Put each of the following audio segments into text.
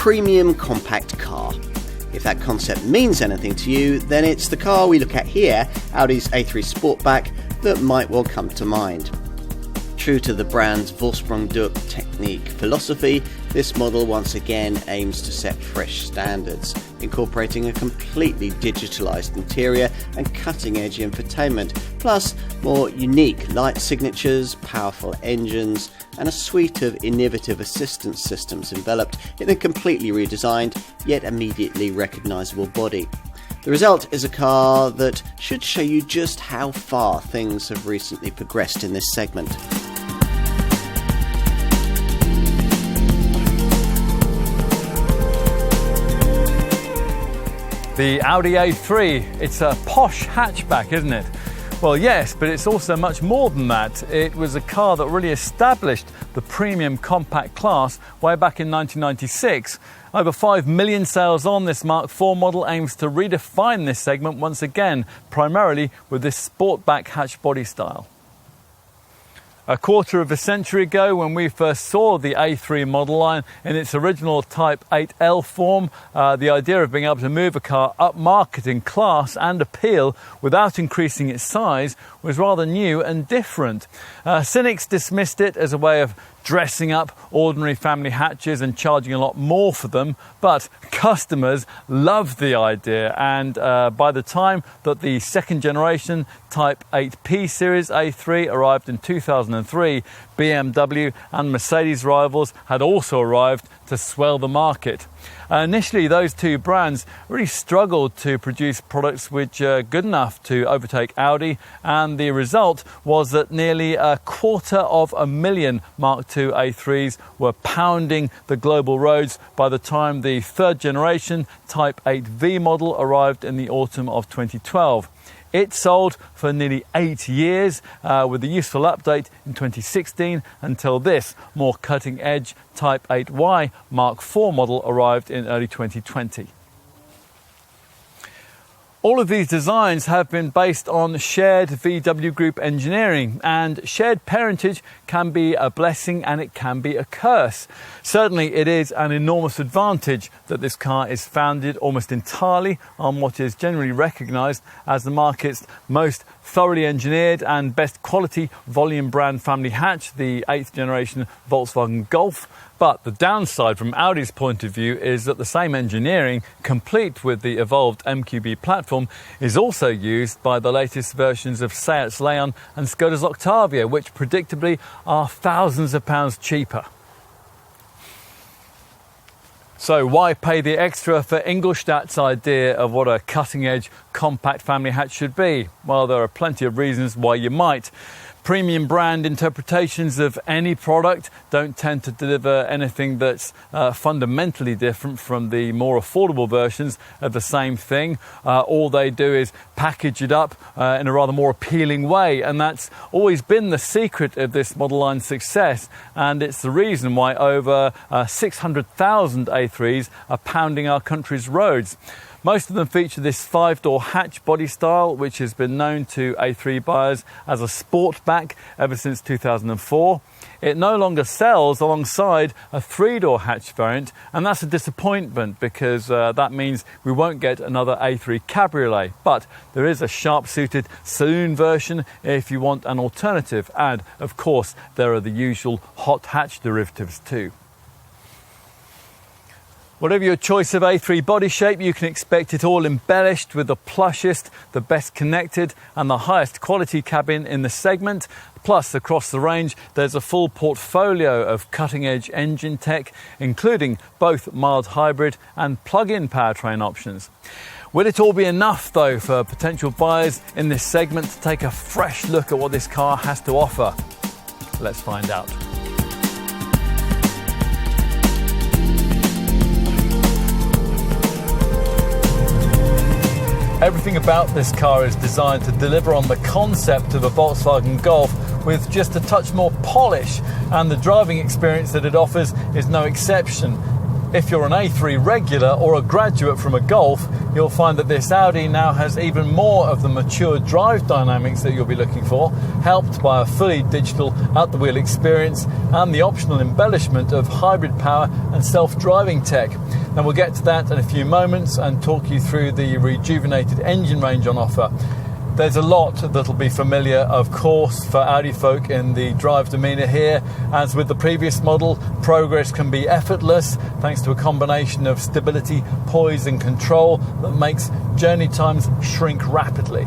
premium compact car. If that concept means anything to you, then it's the car we look at here, Audi's A3 Sportback, that might well come to mind. True to the brand's Vorsprung-Duck technique philosophy, this model once again aims to set fresh standards, incorporating a completely digitalised interior and cutting-edge infotainment, plus more unique light signatures, powerful engines, and a suite of innovative assistance systems enveloped in a completely redesigned, yet immediately recognisable body. The result is a car that should show you just how far things have recently progressed in this segment. The Audi A3, it's a posh hatchback, isn't it? Well, yes, but it's also much more than that. It was a car that really established the premium compact class way back in 1996. Over 5 million sales on this Mark IV model aims to redefine this segment once again, primarily with this sportback hatch body style. A quarter of a century ago, when we first saw the A3 model line in its original Type 8L form, the idea of being able to move a car upmarket in class and appeal without increasing its size was rather new and different. Cynics dismissed it as a way of dressing up ordinary family hatches and charging a lot more for them, but customers loved the idea, and by the time that the second generation Type 8P series A3 arrived in 2003, BMW and Mercedes rivals had also arrived to swell the market. Initially, those two brands really struggled to produce products which are good enough to overtake Audi, and the result was that nearly 250,000 Mark II A3s were pounding the global roads by the time the third generation Type 8V model arrived in the autumn of 2012. It sold for nearly 8 years with a useful update in 2016 until this more cutting-edge Type 8Y Mark IV model arrived in early 2020. All of these designs have been based on shared VW Group engineering, and shared parentage can be a blessing and it can be a curse. Certainly it is an enormous advantage that this car is founded almost entirely on what is generally recognised as the market's most thoroughly engineered and best quality volume brand family hatch, the 8th generation Volkswagen Golf. But the downside from Audi's point of view is that the same engineering, complete with the evolved MQB platform, is also used by the latest versions of Seat's Leon and Skoda's Octavia, which predictably are thousands of pounds cheaper. So why pay the extra for Ingolstadt's idea of what a cutting-edge compact family hatch should be? Well, there are plenty of reasons why you might. Premium brand interpretations of any product don't tend to deliver anything that's fundamentally different from the more affordable versions of the same thing. All they do is package it up in a rather more appealing way, and that's always been the secret of this model line's success, and it's the reason why over 600,000 A3s are pounding our country's roads. Most of them feature this 5-door hatch body style, which has been known to A3 buyers as a sportback ever since 2004. It no longer sells alongside a 3-door hatch variant, and that's a disappointment because that means we won't get another A3 Cabriolet. But there is a sharp-suited saloon version if you want an alternative, and of course there are the usual hot hatch derivatives too. Whatever your choice of A3 body shape, you can expect it all embellished with the plushest, the best connected and the highest quality cabin in the segment. Plus, across the range, there's a full portfolio of cutting-edge engine tech, including both mild hybrid and plug-in powertrain options. Will it all be enough, though, for potential buyers in this segment to take a fresh look at what this car has to offer? Let's find out. Everything about this car is designed to deliver on the concept of a Volkswagen Golf with just a touch more polish, and the driving experience that it offers is no exception. If you're an A3 regular or a graduate from a Golf, you'll find that this Audi now has even more of the mature drive dynamics that you'll be looking for, helped by a fully digital at-the-wheel experience and the optional embellishment of hybrid power and self-driving tech. Now we'll get to that in a few moments and talk you through the rejuvenated engine range on offer. There's a lot that'll be familiar, of course, for Audi folk in the drive demeanour here. As with the previous model, progress can be effortless thanks to a combination of stability, poise and control that makes journey times shrink rapidly.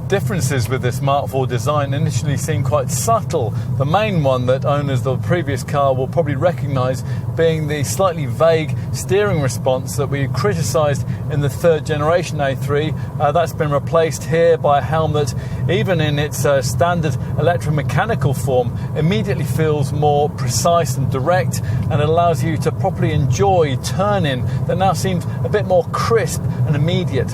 Differences with this Mark IV design initially seem quite subtle. The main one that owners of the previous car will probably recognise being the slightly vague steering response that we criticised in the third generation A3. That's been replaced here by a helm that, even in its standard electromechanical form, immediately feels more precise and direct, and it allows you to properly enjoy turn-in that now seems a bit more crisp and immediate.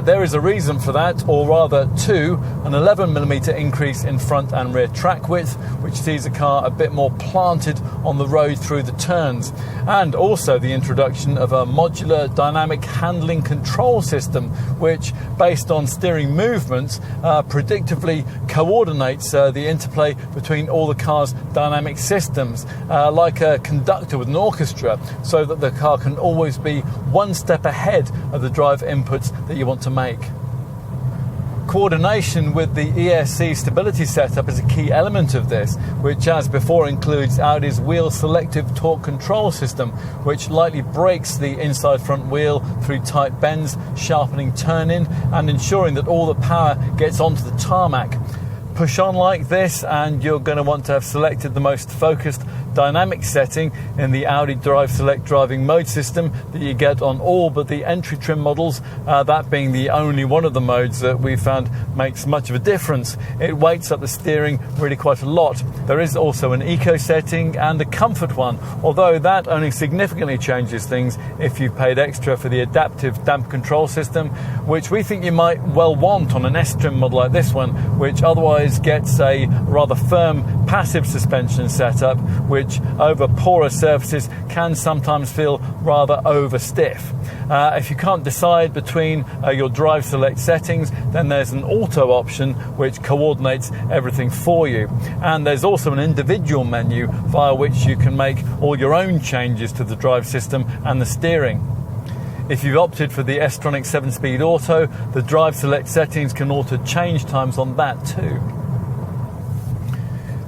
There is a reason for that, or rather two: an 11mm increase in front and rear track width, which sees the car a bit more planted on the road through the turns, and also the introduction of a modular dynamic handling control system, which, based on steering movements, predictively coordinates the interplay between all the car's dynamic systems, like a conductor with an orchestra, so that the car can always be one step ahead of the drive inputs that you want to make. Coordination with the ESC stability setup is a key element of this, which, as before, includes Audi's wheel selective torque control system, which lightly brakes the inside front wheel through tight bends, sharpening turn-in and ensuring that all the power gets onto the tarmac. Push on like this and you're going to want to have selected the most focused dynamic setting in the Audi Drive Select driving mode system that you get on all but the entry trim models, that being the only one of the modes that we found makes much of a difference. It weights up the steering really quite a lot. There is also an eco setting and a comfort one, although that only significantly changes things if you've paid extra for the adaptive damper control system, which we think you might well want on an S-trim model like this one, which otherwise gets a rather firm passive suspension setup, which over porous surfaces can sometimes feel rather over stiff. If you can't decide between your drive select settings, then there's an auto option which coordinates everything for you, and there's also an individual menu via which you can make all your own changes to the drive system and the steering. If you've opted for the S-Tronic 7-speed auto, the drive select settings can alter change times on that too.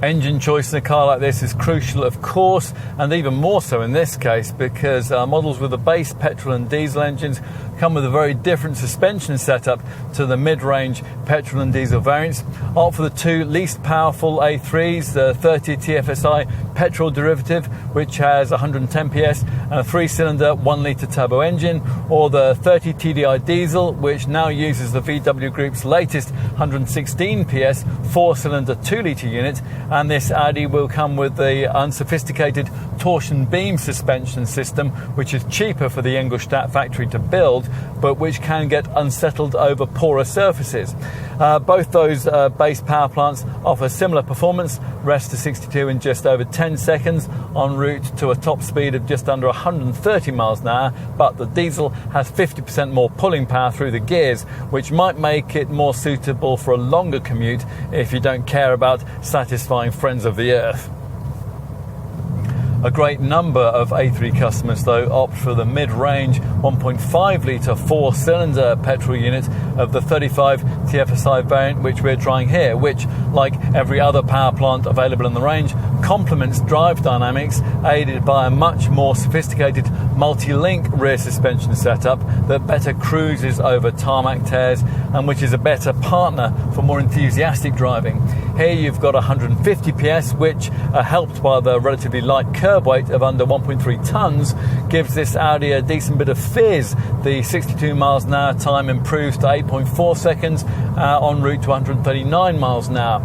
Engine choice in a car like this is crucial, of course, and even more so in this case, because models with the base petrol and diesel engines come with a very different suspension setup to the mid-range petrol and diesel variants. Opt for the two least powerful A3s, the 30 TFSI petrol derivative, which has 110 PS and a 3-cylinder 1-litre turbo engine, or the 30 TDI diesel, which now uses the VW Group's latest 116 PS 4-cylinder 2-litre unit. And this Audi will come with the unsophisticated torsion beam suspension system, which is cheaper for the Ingolstadt factory to build, but which can get unsettled over porous surfaces. Both those base power plants offer similar performance, rest to 62 in just over 10 seconds, en route to a top speed of just under 130 miles an hour, but the diesel has 50% more pulling power through the gears, which might make it more suitable for a longer commute if you don't care about satisfying friends of the earth. A great number of A3 customers, though, opt for the mid-range 1.5-litre 4-cylinder petrol unit of the 35 TFSI variant, which we're trying here, which, like every other power plant available in the range, complements drive dynamics, aided by a much more sophisticated multi-link rear suspension setup that better cruises over tarmac tears and which is a better partner for more enthusiastic driving. Here you've got 150 PS, which, helped by the relatively light curb weight of under 1.3 tons, gives this Audi a decent bit of fizz. The 62 miles an hour time improves to 8.4 seconds en route to 139 miles an hour.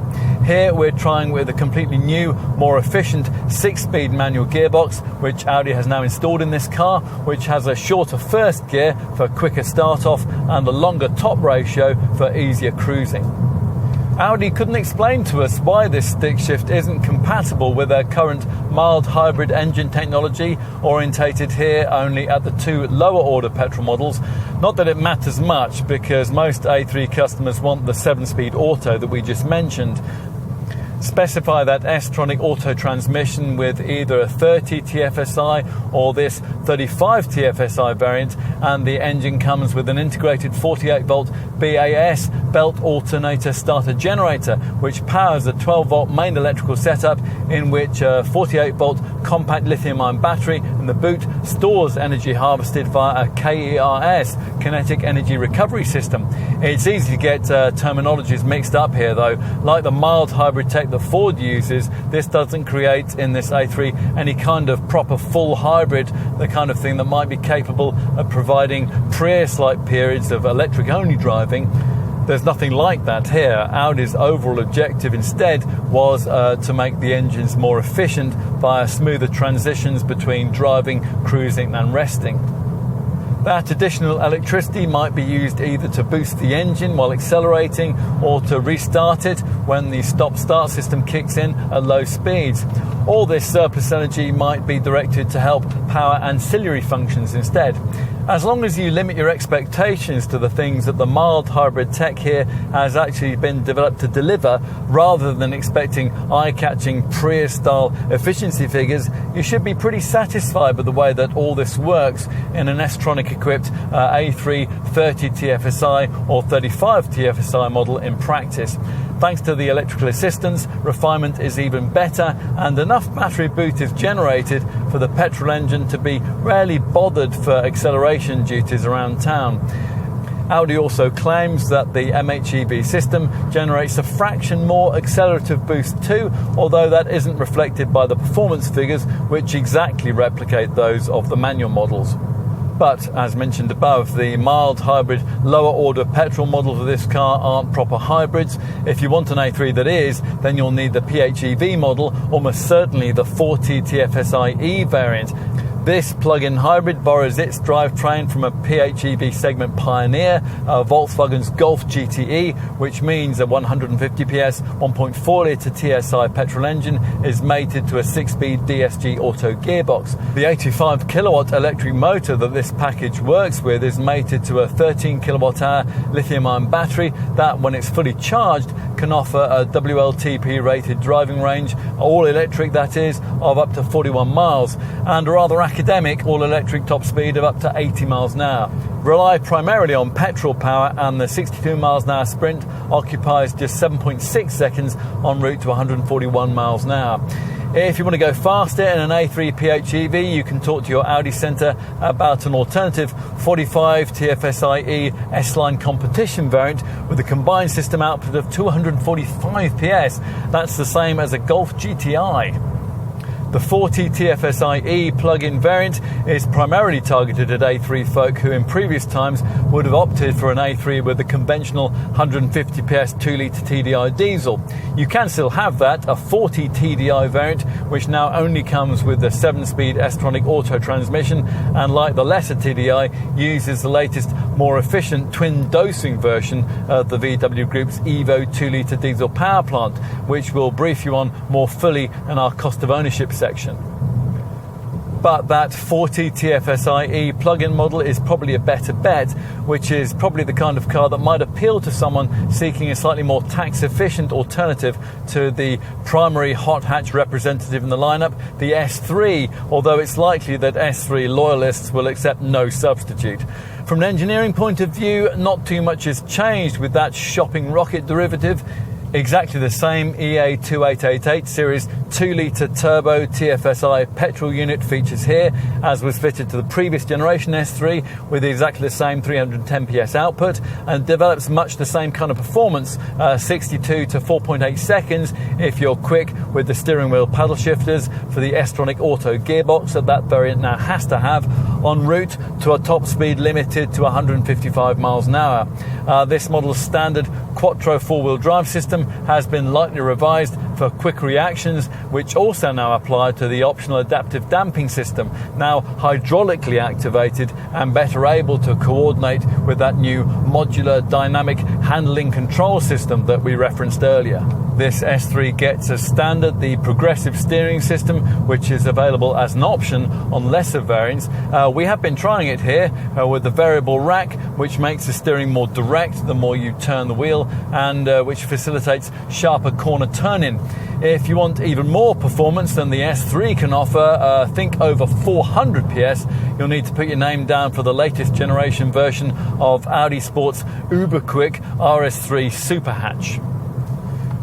Here we're trying with a completely new, more efficient 6-speed manual gearbox, which Audi has now installed in this car, which has a shorter first gear for quicker start off and a longer top ratio for easier cruising. Audi couldn't explain to us why this stick shift isn't compatible with their current mild hybrid engine technology, orientated here only at the 2 lower order petrol models. Not that it matters much, because most A3 customers want the 7-speed auto that we just mentioned. Specify that S-tronic auto transmission with either a 30 TFSI or this 35 TFSI variant, and the engine comes with an integrated 48-volt BAS belt alternator starter generator, which powers a 12-volt main electrical setup in which a 48-volt compact lithium-ion battery in the boot stores energy harvested via a KERS, kinetic energy recovery system. It's easy to get terminologies mixed up here though. Like the mild hybrid tech that Ford uses, this doesn't create in this A3 any kind of proper full hybrid, the kind of thing that might be capable of providing Prius-like periods of electric-only driving. There's nothing like that here. Audi's overall objective instead was to make the engines more efficient via smoother transitions between driving, cruising and resting. That additional electricity might be used either to boost the engine while accelerating or to restart it when the stop-start system kicks in at low speeds. All this surplus energy might be directed to help power ancillary functions instead. As long as you limit your expectations to the things that the mild hybrid tech here has actually been developed to deliver, rather than expecting eye-catching Prius-style efficiency figures, you should be pretty satisfied with the way that all this works in an S-tronic equipped A3 30 TFSI or 35 TFSI model in practice. Thanks to the electrical assistance, refinement is even better, and enough battery boost is generated for the petrol engine to be rarely bothered for acceleration duties around town. Audi also claims that the MHEV system generates a fraction more accelerative boost too, although that isn't reflected by the performance figures, which exactly replicate those of the manual models. But, as mentioned above, the mild hybrid lower order petrol models of this car aren't proper hybrids. If you want an A3 that is, then you'll need the PHEV model, almost certainly the 40 TFSI-E variant. This plug-in hybrid borrows its drivetrain from a PHEV segment pioneer, Volkswagen's Golf GTE, which means a 150 PS, 1.4-litre TSI petrol engine is mated to a 6-speed DSG auto gearbox. The 85 kilowatt electric motor that this package works with is mated to a 13 kilowatt-hour lithium-ion battery that, when it's fully charged, can offer a WLTP-rated driving range, all electric that is, of up to 41 miles, and a rather academic all-electric top speed of up to 80 miles an hour. Rely primarily on petrol power, and the 62 miles an hour sprint occupies just 7.6 seconds en route to 141 miles an hour. If you want to go faster in an A3 PHEV, you can talk to your Audi Centre about an alternative 45 TFSI-E S-Line competition variant with a combined system output of 245 PS. That's the same as a Golf GTI. The 40 TFSI-E plug-in variant is primarily targeted at A3 folk who in previous times would have opted for an A3 with the conventional 150 PS 2-litre TDI diesel. You can still have that, a 40 TDI variant, which now only comes with the 7-speed S-tronic auto transmission, and like the lesser TDI, uses the latest, more efficient twin dosing version of the VW Group's Evo 2-litre diesel power plant, which we'll brief you on more fully in our cost of ownership section. But that 40 TFSI-E plug-in model is probably a better bet, which is probably the kind of car that might appeal to someone seeking a slightly more tax-efficient alternative to the primary hot hatch representative in the lineup, the S3, although it's likely that S3 loyalists will accept no substitute. From an engineering point of view, not too much has changed with that shopping rocket derivative. Exactly the same EA2888 series 2-litre turbo TFSI petrol unit features here, as was fitted to the previous generation S3, with exactly the same 310 PS output, and develops much the same kind of performance, 62 to 4.8 seconds if you're quick with the steering wheel paddle shifters for the S-tronic auto gearbox that variant now has to have, en route to a top speed limited to 155 miles an hour. This model's standard quattro four-wheel drive system has been lightly revised for quick reactions, which also now apply to the optional adaptive damping system, now hydraulically activated and better able to coordinate with that new modular dynamic handling control system that we referenced earlier. This S3 gets as standard the progressive steering system, which is available as an option on lesser variants. We have been trying it here with the variable rack, which makes the steering more direct the more you turn the wheel, and which facilitates sharper corner turning. If you want even more performance than the S3 can offer, think over 400 PS, you'll need to put your name down for the latest generation version of Audi Sport's uber-quick RS3 Super Hatch.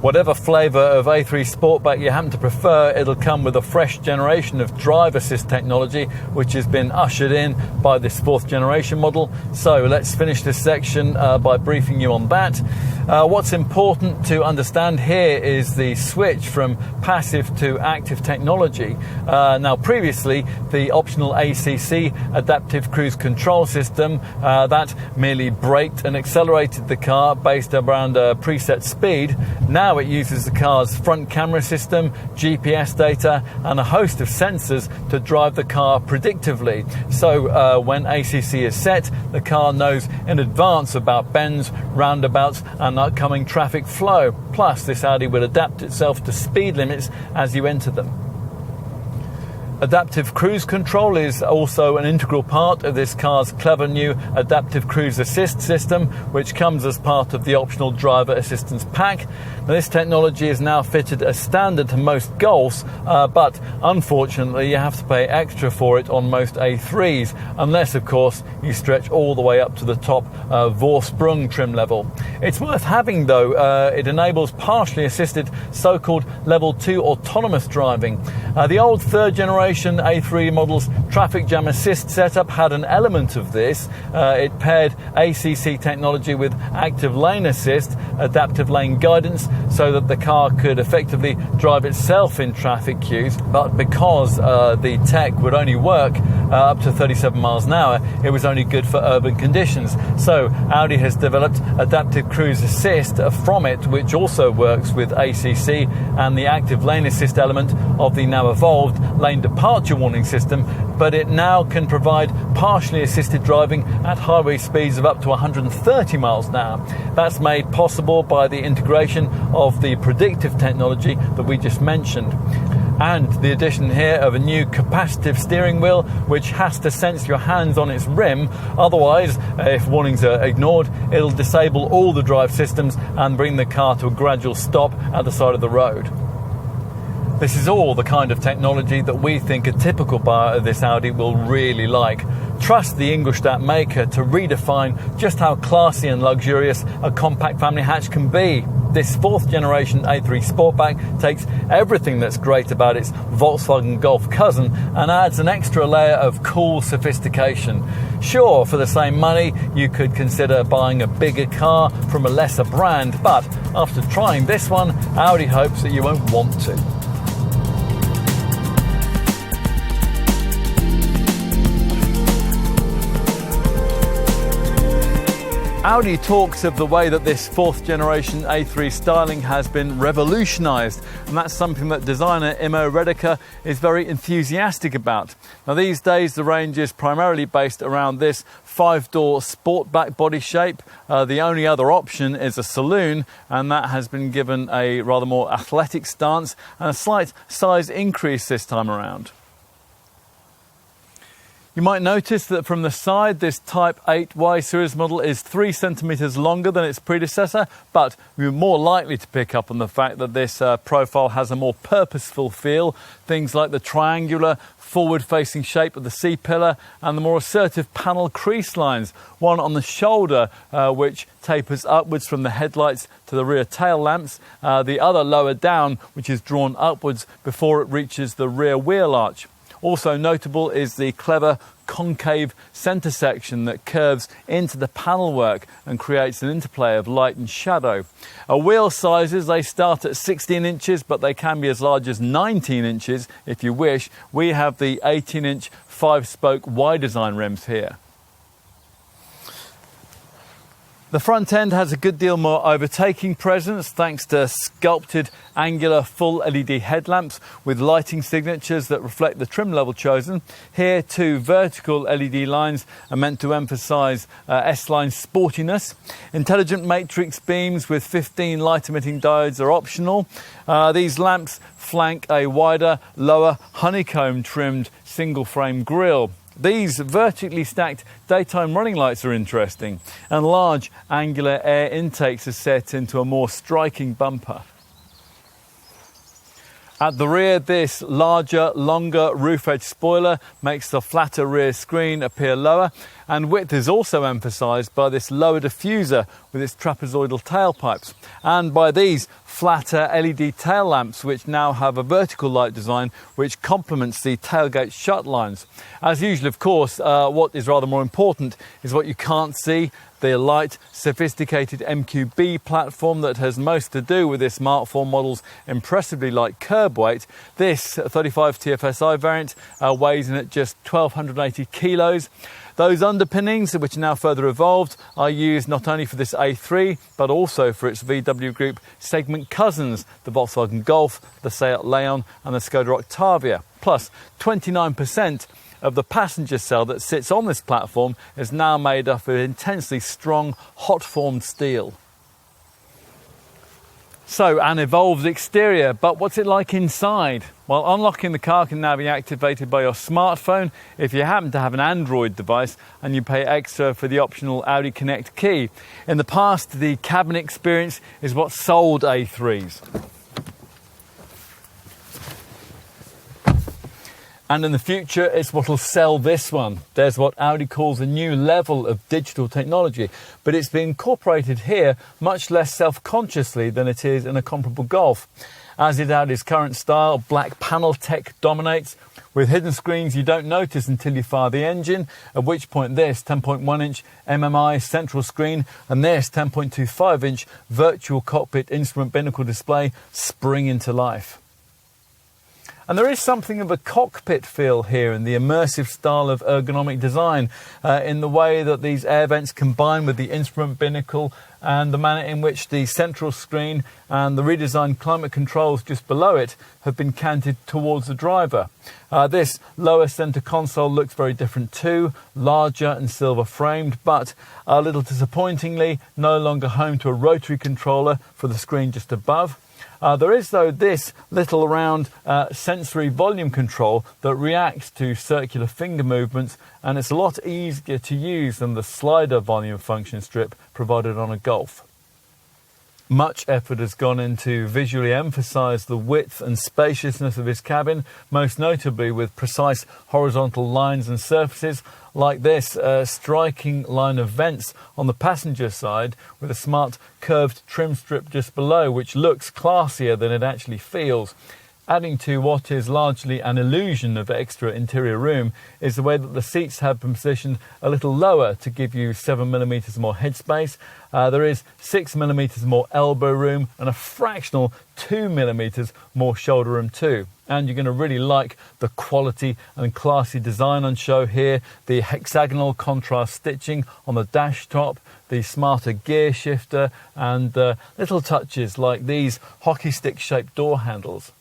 Whatever flavour of A3 Sportback you happen to prefer, it'll come with a fresh generation of drive assist technology, which has been ushered in by this 4th generation model. So let's finish this section by briefing you on that. What's important to understand here is the switch from passive to active technology. Now previously, the optional ACC, Adaptive Cruise Control System, that merely braked and accelerated the car based around a preset speed. Now it uses the car's front camera system, GPS data, and a host of sensors to drive the car predictively. So when ACC is set, the car knows in advance about bends, roundabouts, and upcoming traffic flow. Plus, this Audi will adapt itself to speed limits as you enter them. Adaptive Cruise Control is also an integral part of this car's clever new Adaptive Cruise Assist system, which comes as part of the optional driver assistance pack. Now, this technology is now fitted as standard to most Golfs, but unfortunately you have to pay extra for it on most A3s, unless of course you stretch all the way up to the top Vauxhall trim level. It's worth having though. It enables partially assisted so-called level 2 autonomous driving. The old 3rd generation A3 model's traffic jam assist setup had an element of this. It paired ACC technology with active lane assist, adaptive lane guidance, so that the car could effectively drive itself in traffic queues. But because the tech would only work up to 37 miles an hour, it was only good for urban conditions. So Audi has developed Adaptive Cruise Assist from it, which also works with ACC and the active lane assist element of the now evolved lane departure warning system, but it now can provide partially assisted driving at highway speeds of up to 130 miles an hour. That's made possible by the integration of the predictive technology that we just mentioned, and the addition here of a new capacitive steering wheel, which has to sense your hands on its rim. Otherwise, if warnings are ignored, it'll disable all the drive systems and bring the car to a gradual stop at the side of the road. This is all the kind of technology that we think a typical buyer of this Audi will really like. Trust the Ingolstadt maker to redefine just how classy and luxurious a compact family hatch can be. This 4th generation A3 Sportback takes everything that's great about its Volkswagen Golf cousin and adds an extra layer of cool sophistication. Sure, for the same money, you could consider buying a bigger car from a lesser brand, but after trying this one, Audi hopes that you won't want to. Audi talks of the way that this 4th generation A3 styling has been revolutionised, and that's something that designer Immo Redeker is very enthusiastic about. Now these days the range is primarily based around this 5-door Sportback body shape. The only other option is a saloon, and that has been given a rather more athletic stance and a slight size increase this time around. You might notice that from the side, this Type 8Y series model is 3 centimetres longer than its predecessor, but you're more likely to pick up on the fact that this profile has a more purposeful feel. Things like the triangular, forward-facing shape of the C-pillar and the more assertive panel crease lines. One on the shoulder, which tapers upwards from the headlights to the rear tail lamps. The other lower down, which is drawn upwards before it reaches the rear wheel arch. Also notable is the clever concave centre section that curves into the panel work and creates an interplay of light and shadow. Wheel sizes, they start at 16 inches, but they can be as large as 19 inches if you wish. We have the 18-inch 5-spoke Y-design rims here. The front end has a good deal more overtaking presence thanks to sculpted angular full LED headlamps with lighting signatures that reflect the trim level chosen. Here, two vertical LED lines are meant to emphasise S-line sportiness. Intelligent matrix beams with 15 light-emitting diodes are optional. These lamps flank a wider, lower, honeycomb-trimmed single-frame grille. These vertically stacked daytime running lights are interesting, and large angular air intakes are set into a more striking bumper. At the rear, this larger, longer roof edge spoiler makes the flatter rear screen appear lower, and width is also emphasised by this lower diffuser with its trapezoidal tailpipes, and by these flatter LED tail lamps which now have a vertical light design which complements the tailgate shut lines. As usual, of course, what is rather more important is what you can't see. The light, sophisticated MQB platform that has most to do with this smartphone model's impressively light curb weight. This 35 TFSI variant weighs in at just 1,280 kilos. Those underpinnings, which are now further evolved, are used not only for this A3, but also for its VW Group segment cousins, the Volkswagen Golf, the Seat Leon and the Skoda Octavia. Plus, 29% of the passenger cell that sits on this platform is now made up of intensely strong, hot-formed steel. So, an evolved exterior, but what's it like inside? Well, unlocking the car can now be activated by your smartphone if you happen to have an Android device and you pay extra for the optional Audi Connect key. In the past, the cabin experience is what sold A3s. And in the future, it's what will sell this one. There's what Audi calls a new level of digital technology, but it's been incorporated here much less self-consciously than it is in a comparable Golf. As is Audi's current style, black panel tech dominates, with hidden screens you don't notice until you fire the engine, at which point this 10.1-inch MMI central screen and this 10.25-inch virtual cockpit instrument binnacle display spring into life. And there is something of a cockpit feel here in the immersive style of ergonomic design, in the way that these air vents combine with the instrument binnacle and the manner in which the central screen and the redesigned climate controls just below it have been canted towards the driver. This lower centre console looks very different too, larger and silver framed, but a little disappointingly no longer home to a rotary controller for the screen just above. There is, though, this little round sensory volume control that reacts to circular finger movements, and it's a lot easier to use than the slider volume function strip provided on a Golf. Much effort has gone into visually emphasise the width and spaciousness of this cabin, most notably with precise horizontal lines and surfaces, like this striking line of vents on the passenger side with a smart curved trim strip just below, which looks classier than it actually feels. Adding to what is largely an illusion of extra interior room is the way that the seats have been positioned a little lower to give you 7mm more headspace. There is 6mm more elbow room and a fractional 2mm more shoulder room too. And you're going to really like the quality and classy design on show here. The hexagonal contrast stitching on the dash top, the smarter gear shifter, and little touches like these hockey stick shaped door handles.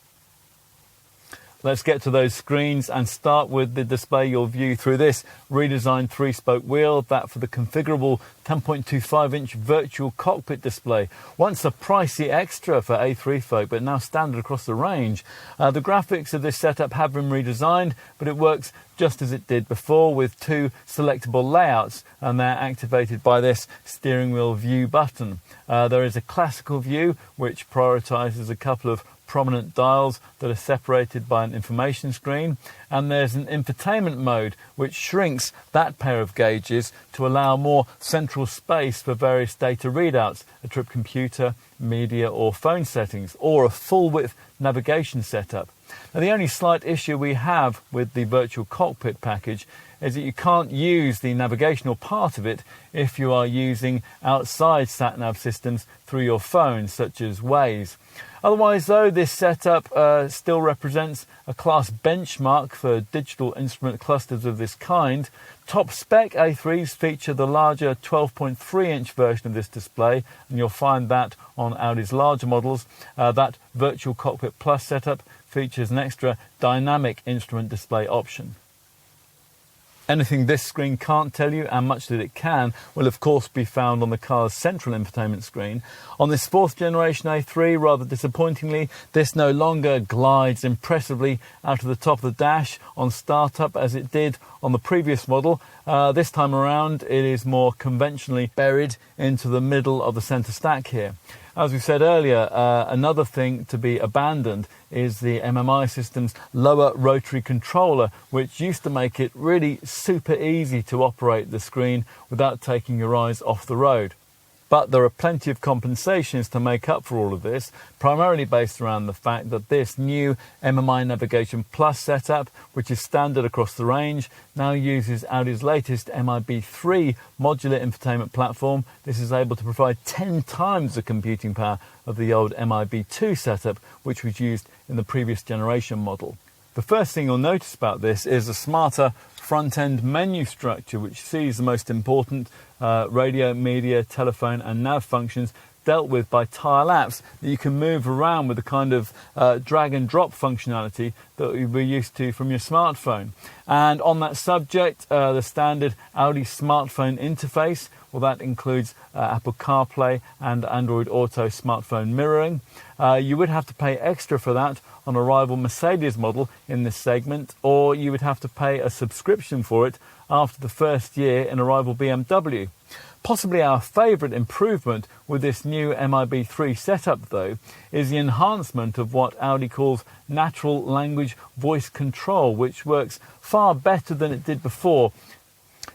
Let's get to those screens and start with the display you'll view through this redesigned 3-spoke wheel, that for the configurable 10.25-inch virtual cockpit display. Once a pricey extra for A3 folk, but now standard across the range. The graphics of this setup have been redesigned, but it works just as it did before with two selectable layouts, and they're activated by this steering wheel view button. There is a classical view, which prioritises a couple of prominent dials that are separated by an information screen, and there's an infotainment mode which shrinks that pair of gauges to allow more central space for various data readouts, a trip computer, media or phone settings, or a full width navigation setup. Now, the only slight issue we have with the virtual cockpit package is that you can't use the navigational part of it if you are using outside sat-nav systems through your phone, such as Waze. Otherwise, though, this setup still represents a class benchmark for digital instrument clusters of this kind. Top spec A3s feature the larger 12.3-inch version of this display, and you'll find that on Audi's larger models. That Virtual Cockpit Plus setup features an extra dynamic instrument display option. Anything this screen can't tell you, and much that it can, will of course be found on the car's central infotainment screen. On this 4th generation A3, rather disappointingly, this no longer glides impressively out of the top of the dash on startup as it did on the previous model. This time around, it is more conventionally buried into the middle of the centre stack here. As we said earlier, another thing to be abandoned is the MMI system's lower rotary controller, which used to make it really super easy to operate the screen without taking your eyes off the road. But there are plenty of compensations to make up for all of this, primarily based around the fact that this new MMI Navigation Plus setup, which is standard across the range, now uses Audi's latest MIB3 modular infotainment platform. This is able to provide 10 times the computing power of the old MIB2 setup, which was used in the previous generation model. The first thing you'll notice about this is a smarter front-end menu structure, which sees the most important radio, media, telephone and nav functions dealt with by tile apps that you can move around with the kind of drag and drop functionality that we're used to from your smartphone. And on that subject, the standard Audi smartphone interface, well, that includes Apple CarPlay and Android Auto smartphone mirroring. You would have to pay extra for that on a rival Mercedes model in this segment, or you would have to pay a subscription for it after the first year in a rival BMW. Possibly our favourite improvement with this new MIB3 setup, though, is the enhancement of what Audi calls natural language voice control, which works far better than it did before.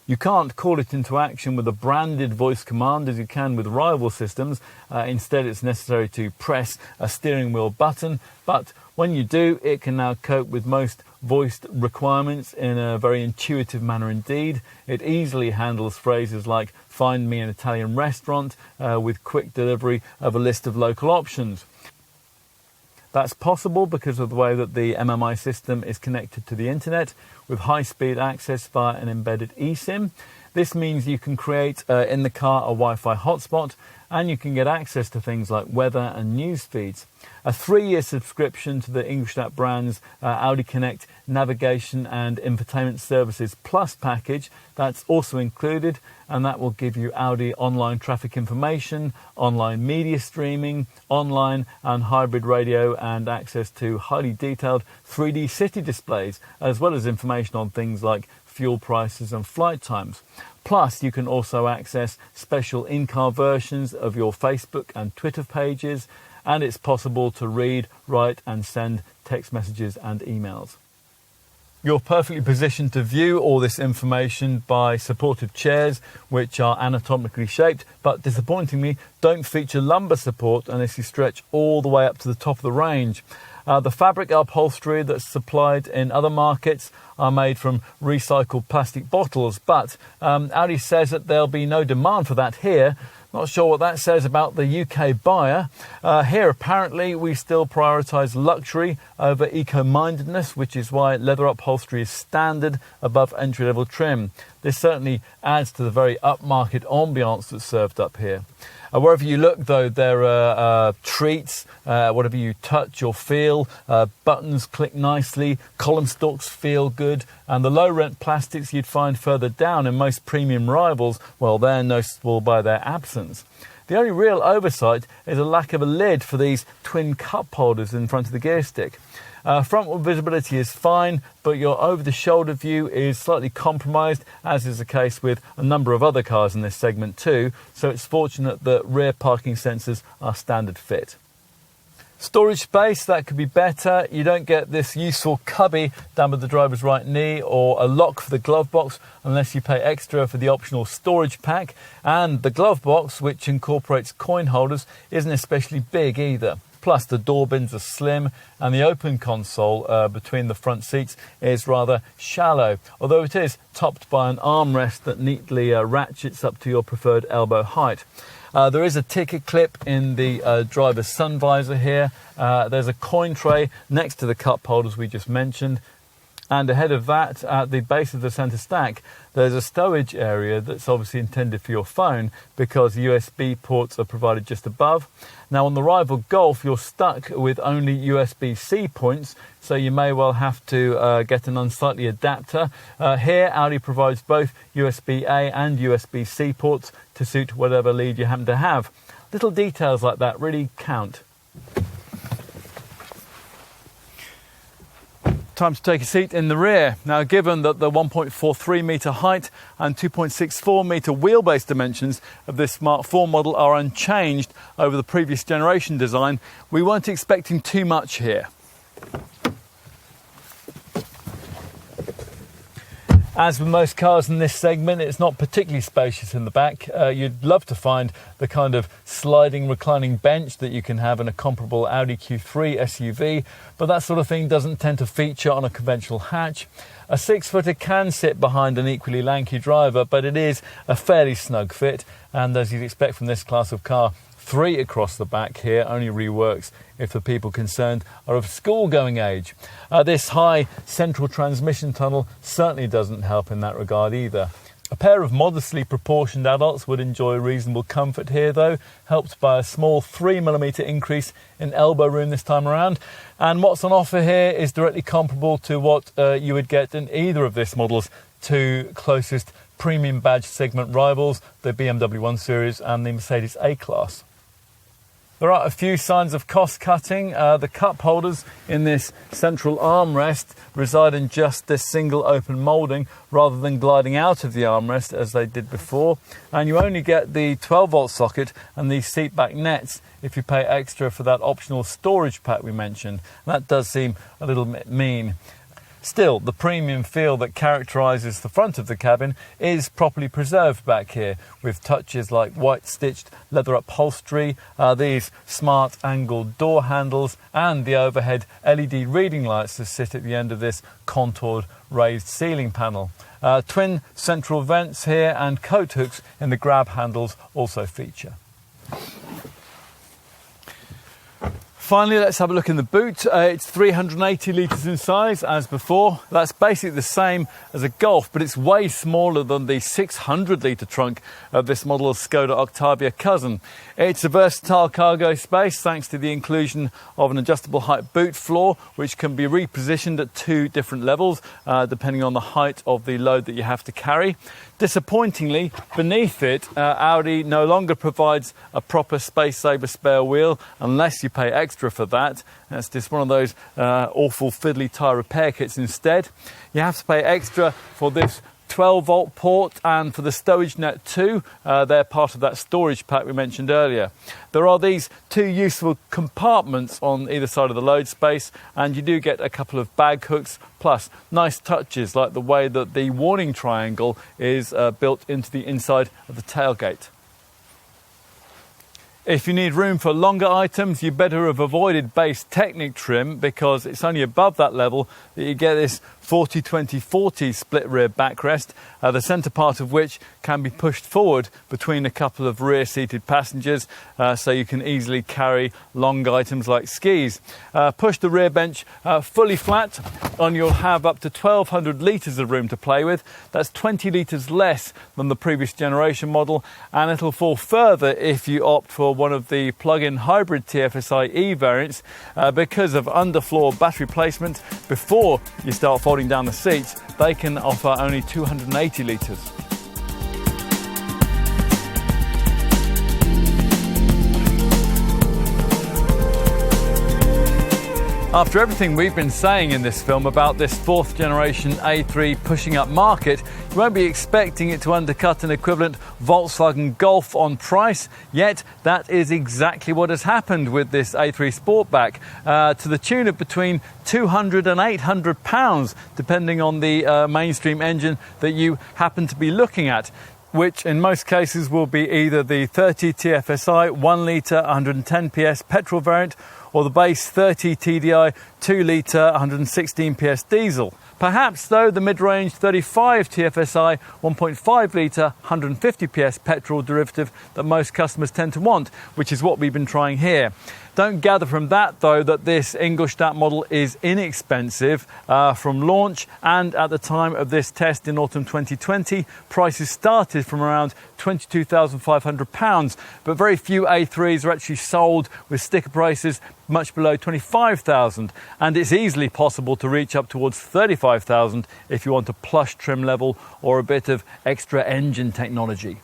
You can't call it into action with a branded voice command as you can with rival systems. Instead, it's necessary to press a steering wheel button. But when you do, it can now cope with most voiced requirements in a very intuitive manner indeed. It easily handles phrases like "find me an Italian restaurant" with quick delivery of a list of local options. That's possible because of the way that the MMI system is connected to the internet with high-speed access via an embedded eSIM. This means you can create in the car a Wi-Fi hotspot, and you can get access to things like weather and news feeds. A 3-year subscription to the Ingolstadt brand's Audi Connect navigation and infotainment services plus package, that's also included, and that will give you Audi online traffic information, online media streaming, online and hybrid radio, and access to highly detailed 3D city displays, as well as information on things like fuel prices and flight times. Plus, you can also access special in-car versions of your Facebook and Twitter pages, and it's possible to read, write and send text messages and emails. You're perfectly positioned to view all this information by supportive chairs, which are anatomically shaped, but disappointingly don't feature lumbar support unless you stretch all the way up to the top of the range. The fabric upholstery that's supplied in other markets are made from recycled plastic bottles, but Audi says that there'll be no demand for that here. Not sure what that says about the UK buyer. Here, apparently, we still prioritise luxury over eco-mindedness, which is why leather upholstery is standard above entry-level trim. This certainly adds to the very upmarket ambiance that's served up here. Wherever you look, though, there are treats, whatever you touch or feel, buttons click nicely, column stalks feel good, and the low-rent plastics you'd find further down in most premium rivals, well, they're noticeable by their absence. The only real oversight is a lack of a lid for these twin cup holders in front of the gear stick. Front visibility is fine, but your over-the-shoulder view is slightly compromised, as is the case with a number of other cars in this segment too, so it's fortunate that rear parking sensors are standard fit. Storage space, that could be better. You don't get this useful cubby down by the driver's right knee or a lock for the glove box unless you pay extra for the optional storage pack, and the glove box, which incorporates coin holders, isn't especially big either. Plus, the door bins are slim and the open console between the front seats is rather shallow, although it is topped by an armrest that neatly ratchets up to your preferred elbow height. There is a ticket clip in the driver's sun visor here. There's a coin tray next to the cup holders we just mentioned. And ahead of that, at the base of the centre stack, there's a stowage area that's obviously intended for your phone because USB ports are provided just above. Now, on the rival Golf, you're stuck with only USB-C points, so you may well have to get an unsightly adapter. Here, Audi provides both USB-A and USB-C ports to suit whatever lead you happen to have. Little details like that really count. Time to take a seat in the rear. Now, given that the 1.43 metre height and 2.64 metre wheelbase dimensions of this Smart 4 model are unchanged over the previous generation design, we weren't expecting too much here. As with most cars in this segment, it's not particularly spacious in the back. You'd love to find the kind of sliding reclining bench that you can have in a comparable Audi Q3 SUV, but that sort of thing doesn't tend to feature on a conventional hatch. A 6-footer can sit behind an equally lanky driver, but it is a fairly snug fit, and as you'd expect from this class of car, 3 across the back here only reworks if the people concerned are of school-going age. This high central transmission tunnel certainly doesn't help in that regard either. A pair of modestly proportioned adults would enjoy reasonable comfort here though, helped by a small 3mm increase in elbow room this time around. And what's on offer here is directly comparable to what you would get in either of this model's two closest premium badge segment rivals, the BMW 1 Series and the Mercedes A-Class. There are a few signs of cost cutting. The cup holders in this central armrest reside in just this single open moulding rather than gliding out of the armrest as they did before. And you only get the 12-volt socket and these seat back nets if you pay extra for that optional storage pack we mentioned. And that does seem a little bit mean. Still, the premium feel that characterises the front of the cabin is properly preserved back here, with touches like white-stitched leather upholstery, these smart angled door handles, and the overhead LED reading lights that sit at the end of this contoured raised ceiling panel. Twin central vents here and coat hooks in the grab handles also feature. Finally, let's have a look in the boot. It's 380 litres in size, as before. That's basically the same as a Golf, but it's way smaller than the 600-litre trunk of this model's Skoda Octavia cousin. It's a versatile cargo space thanks to the inclusion of an adjustable height boot floor, which can be repositioned at 2 different levels, depending on the height of the load that you have to carry. Disappointingly, beneath it, Audi no longer provides a proper space-saver spare wheel unless you pay extra for that. That's just one of those awful fiddly tyre repair kits instead. You have to pay extra for this 12-volt port and for the stowage net too. They're part of that storage pack we mentioned earlier. There are these 2 useful compartments on either side of the load space, and you do get a couple of bag hooks, plus nice touches like the way that the warning triangle is built into the inside of the tailgate. If you need room for longer items, you better have avoided base Technic trim because it's only above that level that you get this 40-20-40 split rear backrest, the centre part of which can be pushed forward between a couple of rear seated passengers so you can easily carry long items like skis. Push the rear bench fully flat and you'll have up to 1200 litres of room to play with. That's 20 litres less than the previous generation model, and it'll fall further if you opt for one of the plug-in hybrid TFSI E variants because of underfloor battery placement before you start folding down the seats. They can offer only 280 litres. After everything we've been saying in this film about this 4th generation A3 pushing up market, you won't be expecting it to undercut an equivalent Volkswagen Golf on price, yet that is exactly what has happened with this A3 Sportback, to the tune of between £200 and £800, depending on the mainstream engine that you happen to be looking at, which in most cases will be either the 30 TFSI 1 litre 110 PS petrol variant or the base 30 TDI 2 litre 116 PS diesel. Perhaps though the mid-range 35 TFSI 1.5 litre 150 PS petrol derivative that most customers tend to want, which is what we've been trying here. Don't gather from that though that this Ingolstadt model is inexpensive from launch, and at the time of this test in autumn 2020 prices started from around £22,500, but very few A3s are actually sold with sticker prices much below £25,000, and it's easily possible to reach up towards £35,000 if you want a plush trim level or a bit of extra engine technology.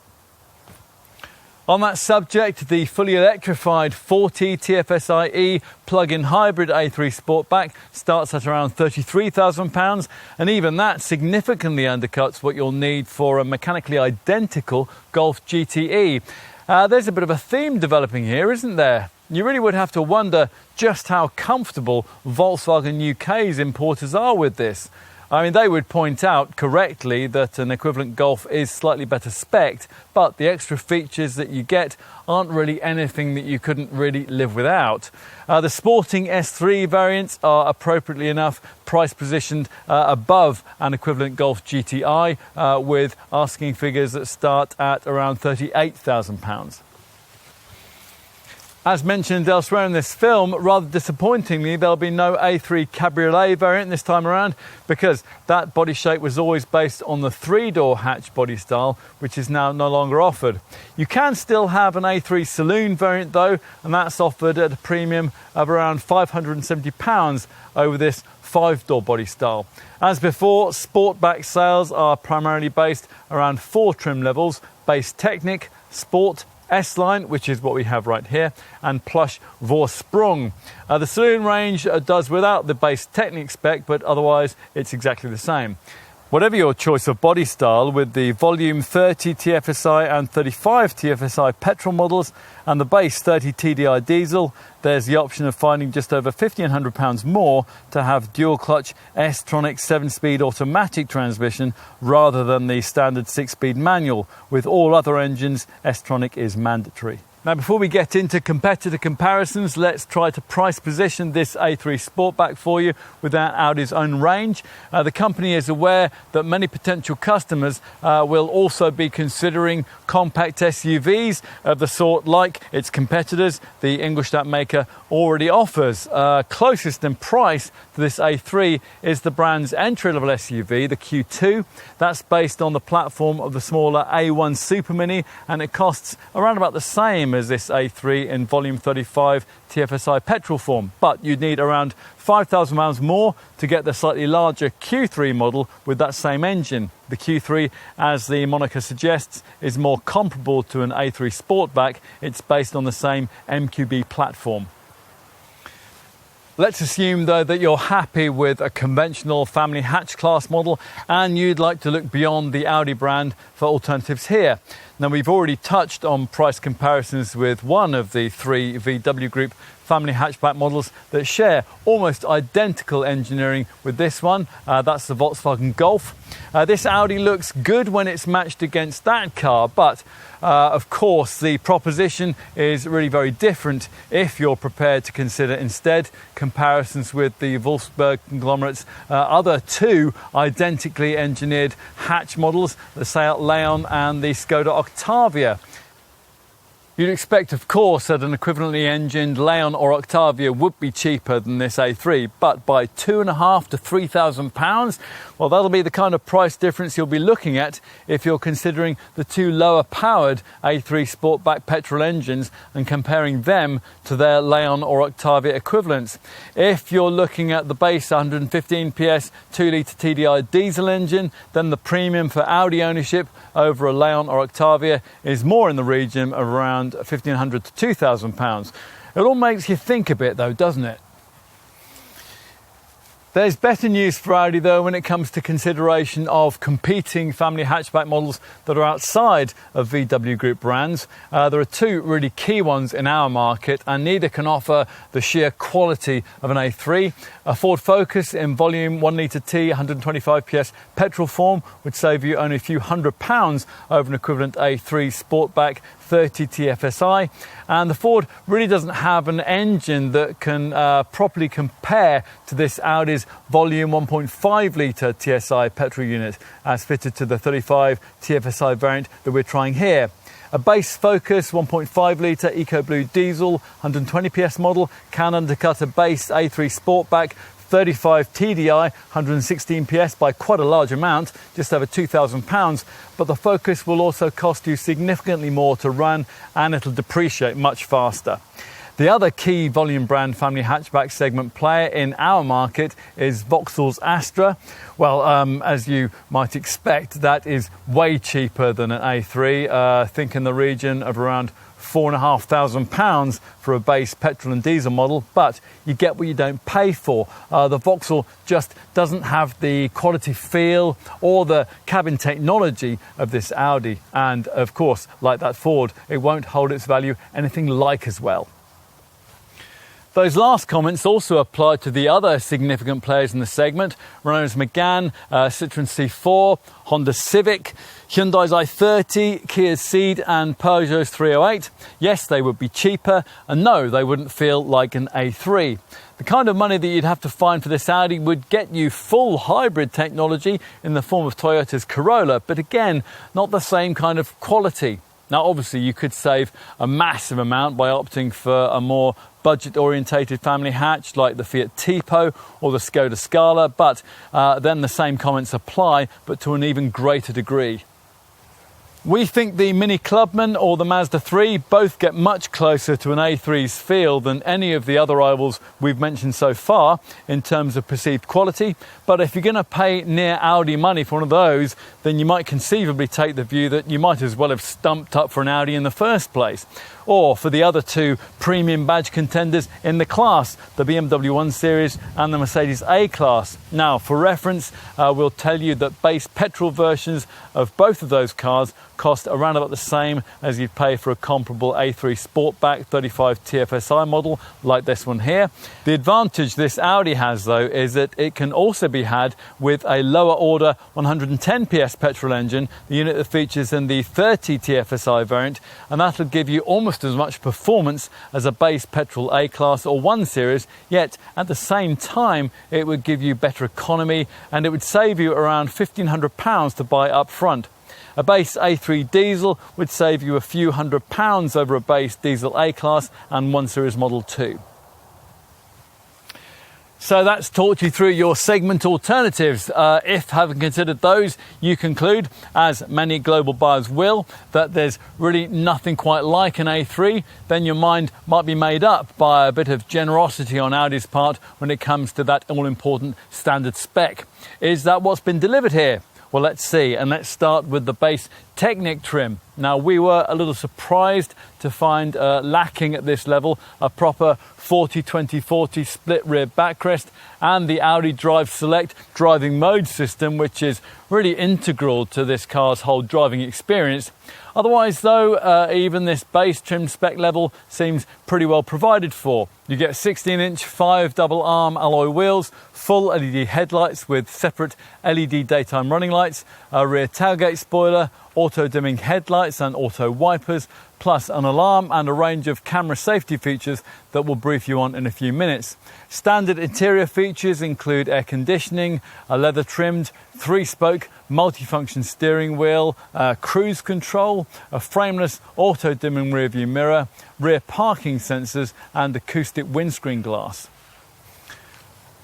On that subject, the fully electrified 40 TFSI-E plug-in hybrid A3 Sportback starts at around £33,000, and even that significantly undercuts what you'll need for a mechanically identical Golf GTE. There's a bit of a theme developing here, isn't there? You really would have to wonder just how comfortable Volkswagen UK's importers are with this. I mean, they would point out correctly that an equivalent Golf is slightly better spec'd, but the extra features that you get aren't really anything that you couldn't really live without. The sporting S3 variants are appropriately enough price positioned above an equivalent Golf GTI, with asking figures that start at around £38,000. As mentioned elsewhere in this film, rather disappointingly, there'll be no A3 Cabriolet variant this time around, because that body shape was always based on the 3-door hatch body style, which is now no longer offered. You can still have an A3 Saloon variant though, and that's offered at a premium of around £570 over this 5-door body style. As before, Sportback sales are primarily based around 4 trim levels: Base Technic, Sport, S-Line, which is what we have right here, and Plush Vorsprung. The Saloon range does without the Base Technic spec, but otherwise it's exactly the same. Whatever your choice of body style, with the volume 30 TFSI and 35 TFSI petrol models and the base 30 TDI diesel, there's the option of finding just over £1,500 more to have dual clutch S-Tronic 7-speed automatic transmission rather than the standard 6-speed manual. With all other engines, S-Tronic is mandatory. Now, before we get into competitor comparisons, let's try to price position this A3 Sportback for you within Audi's own range. The company is aware that many potential customers will also be considering compact SUVs of the sort like its competitors. The Ingolstadt maker already offers. Closest in price to this A3 is the brand's entry-level SUV, the Q2. That's based on the platform of the smaller A1 Super Mini, and it costs around about the same as this A3 in volume 35 TFSI petrol form, but you'd need around £5,000 more to get the slightly larger Q3 model with that same engine. The Q3, as the moniker suggests, is more comparable to an A3 Sportback. It's based on the same MQB platform. Let's assume though that you're happy with a conventional family hatch class model and you'd like to look beyond the Audi brand for alternatives here. Now, we've already touched on price comparisons with one of the 3 VW Group family hatchback models that share almost identical engineering with this one. That's the Volkswagen Golf. This Audi looks good when it's matched against that car, but of course the proposition is really very different if you're prepared to consider instead comparisons with the Wolfsburg conglomerate's other 2 identically engineered hatch models, the Seat Leon and the Skoda Octavia. You'd expect, of course, that an equivalently engined Leon or Octavia would be cheaper than this A3, but by £2,500 to £3,000, well, that'll be the kind of price difference you'll be looking at if you're considering the 2 lower-powered A3 Sportback petrol engines and comparing them to their Leon or Octavia equivalents. If you're looking at the base 115 PS 2-litre TDI diesel engine, then the premium for Audi ownership over a Leon or Octavia is more in the region of around £1,500 to £2,000. It all makes you think a bit though, doesn't it? There's better news for Audi though when it comes to consideration of competing family hatchback models that are outside of VW Group brands. There are two really key ones in our market, and neither can offer the sheer quality of an A3. A Ford Focus in volume 1 litre T, 125 PS petrol form would save you only a few £100 over an equivalent A3 Sportback 30 TFSI, and the Ford really doesn't have an engine that can properly compare to this Audi's volume 1.5 litre TSI petrol unit as fitted to the 35 TFSI variant that we're trying here. A base Focus 1.5 litre EcoBlue diesel 120 PS model can undercut a base A3 Sportback 35 TDI 116 PS by quite a large amount, just over £2,000, but the Focus will also cost you significantly more to run, and it'll depreciate much faster. The other key volume brand family hatchback segment player in our market is Vauxhall's Astra. Well, as you might expect, that is way cheaper than an A3. Think in the region of around £4,500 for a base petrol and diesel model, but you get what you don't pay for. The Vauxhall just doesn't have the quality feel or the cabin technology of this Audi, and of course, like that Ford, it won't hold its value anything like as well. Those last comments also apply to the other significant players in the segment: Renault's Megane, Citroën C4, Honda Civic, Hyundai's i30, Kia's Ceed and Peugeot's 308. Yes, they would be cheaper, and no, they wouldn't feel like an A3. The kind of money that you'd have to find for this Audi would get you full hybrid technology in the form of Toyota's Corolla, but again, not the same kind of quality. Now, obviously, you could save a massive amount by opting for a more budget-orientated family hatch like the Fiat Tipo or the Skoda Scala, but then the same comments apply, but to an even greater degree. We think the Mini Clubman or the Mazda 3 both get much closer to an A3's feel than any of the other rivals we've mentioned so far in terms of perceived quality, but if you're going to pay near Audi money for one of those, then you might conceivably take the view that you might as well have stumped up for an Audi in the first place. Or for the other two premium badge contenders in the class, the BMW 1 Series and the Mercedes A-Class. Now, for reference, we'll tell you that base petrol versions of both of those cars cost around about the same as you'd pay for a comparable A3 Sportback 35 TFSI model like this one here. The advantage this Audi has, though, is that it can also be had with a lower order 110 PS petrol engine, the unit that features in the 30 TFSI variant, and that'll give you almost as much performance as a base petrol A-Class or 1 Series, yet at the same time it would give you better economy and it would save you around £1,500 to buy up front. A base A3 diesel would save you a few £100 over a base diesel A-Class and 1 Series Model 2. So that's talked you through your segment alternatives. If, having considered those, you conclude, as many global buyers will, that there's really nothing quite like an A3, then your mind might be made up by a bit of generosity on Audi's part when it comes to that all-important standard spec. Is that what's been delivered here? Well, let's see, and let's start with the base Technic trim. Now, we were a little surprised to find lacking at this level a proper 40-20-40 split rear backrest and the Audi Drive Select driving mode system, which is really integral to this car's whole driving experience. Otherwise, though, even this base trim spec level seems pretty well provided for. You get 16-inch 5 double-arm alloy wheels, full LED headlights with separate LED daytime running lights, a rear tailgate spoiler, auto-dimming headlights and auto wipers, plus an alarm and a range of camera safety features that we'll brief you on in a few minutes. Standard interior features include air conditioning, a leather-trimmed 3-spoke multifunction steering wheel, cruise control, a frameless auto-dimming rear-view mirror, rear parking sensors and acoustic windscreen glass.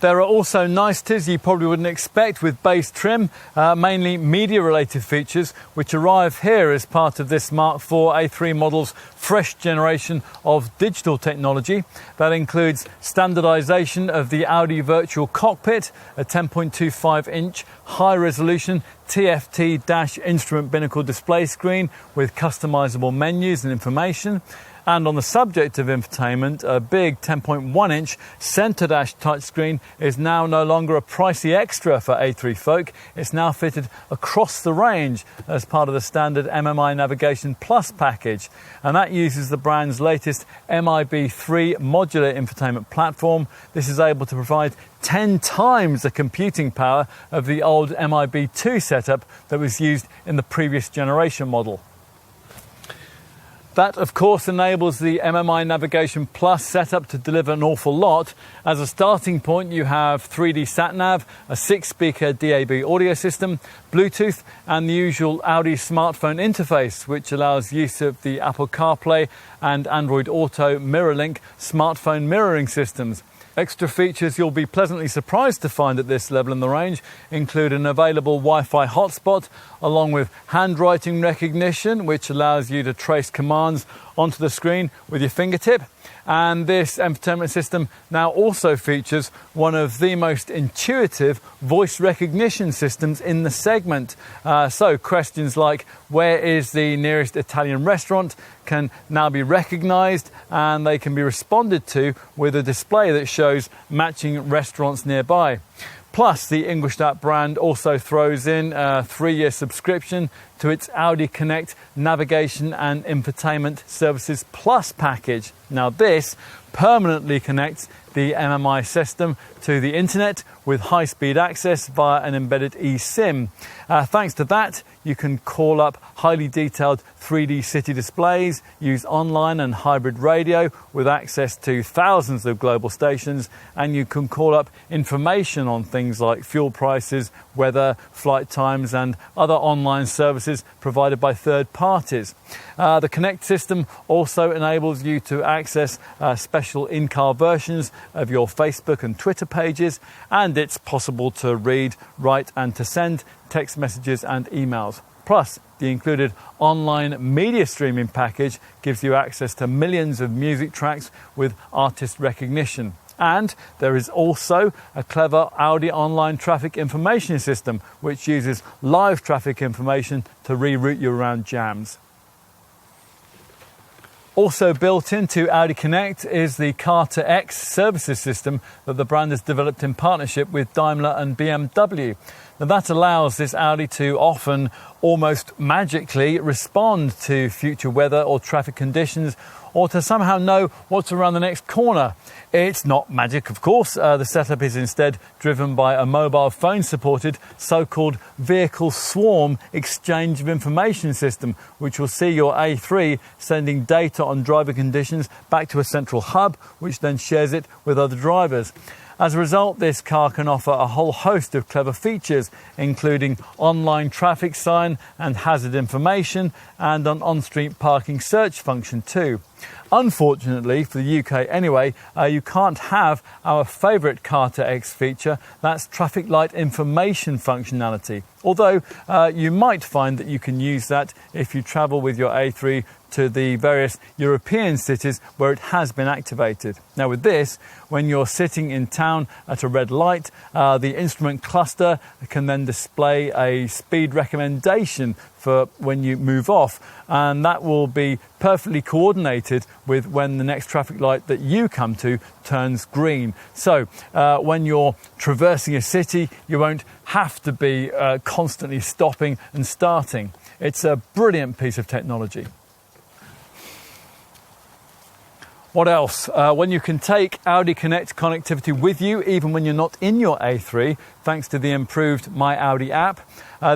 There are also niceties you probably wouldn't expect with base trim, mainly media-related features, which arrive here as part of this Mark IV A3 model's fresh generation of digital technology. That includes standardisation of the Audi Virtual Cockpit, a 10.25-inch high-resolution TFT-instrument binnacle display screen with customisable menus and information, And on the subject of infotainment, a big 10.1-inch centre dash touchscreen is now no longer a pricey extra for A3 folk. It's now fitted across the range as part of the standard MMI Navigation Plus package. And that uses the brand's latest MIB3 modular infotainment platform. This is able to provide 10 times the computing power of the old MIB2 setup that was used in the previous generation model. That, of course, enables the MMI Navigation Plus setup to deliver an awful lot. As a starting point, you have 3D sat-nav, a 6-speaker DAB audio system, Bluetooth, and the usual Audi smartphone interface, which allows use of the Apple CarPlay and Android Auto MirrorLink smartphone mirroring systems. Extra features you'll be pleasantly surprised to find at this level in the range include an available Wi-Fi hotspot, along with handwriting recognition, which allows you to trace commands onto the screen with your fingertip. And this infotainment system now also features one of the most intuitive voice recognition systems in the segment. So questions like, where is the nearest Italian restaurant, can now be recognised, and they can be responded to with a display that shows matching restaurants nearby. Plus, the Ingolstadt brand also throws in a 3-year subscription to its Audi Connect Navigation and Infotainment Services Plus package. Now, this permanently connects the MMI system to the internet with high-speed access via an embedded eSIM. Thanks to that, you can call up highly detailed 3D city displays, use online and hybrid radio with access to thousands of global stations, and you can call up information on things like fuel prices, weather, flight times, and other online services provided by third parties. The Connect system also enables you to access special in-car versions of your Facebook and Twitter pages, and it's possible to read, write, and to send text messages and emails. Plus, the included online media streaming package gives you access to millions of music tracks with artist recognition. And there is also a clever Audi online traffic information system, which uses live traffic information to reroute you around jams. Also built into Audi Connect is the Car2X services system that the brand has developed in partnership with Daimler and BMW. Now, that allows this Audi to often almost magically respond to future weather or traffic conditions, or to somehow know what's around the next corner. It's not magic, of course. The setup is instead driven by a mobile phone supported so-called vehicle swarm exchange of information system, which will see your A3 sending data on driver conditions back to a central hub, which then shares it with other drivers. As a result, this car can offer a whole host of clever features, including online traffic sign and hazard information, and an on-street parking search function too. Unfortunately, for the UK anyway, you can't have our favourite Car2X feature, that's traffic light information functionality. Although you might find that you can use that if you travel with your A3 to the various European cities where it has been activated. Now with this, when you're sitting in town at a red light, the instrument cluster can then display a speed recommendation for when you move off, and that will be perfectly coordinated with when the next traffic light that you come to turns green. So when you're traversing a city, you won't have to be constantly stopping and starting. It's a brilliant piece of technology. What else? When you can take Audi Connect connectivity with you, even when you're not in your A3, thanks to the improved My Audi app.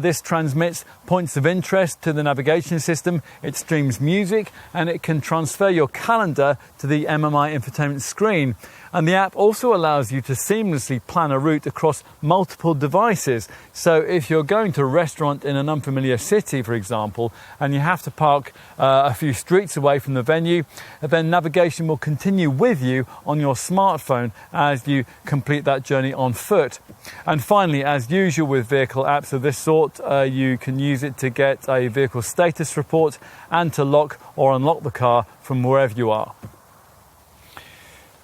This transmits points of interest to the navigation system, it streams music, and it can transfer your calendar to the MMI infotainment screen. And the app also allows you to seamlessly plan a route across multiple devices. So if you're going to a restaurant in an unfamiliar city, for example, and you have to park a few streets away from the venue, then navigation will continue with you on your smartphone as you complete that journey on foot. And finally, as usual with vehicle apps of this sort, you can use it to get a vehicle status report and to lock or unlock the car from wherever you are.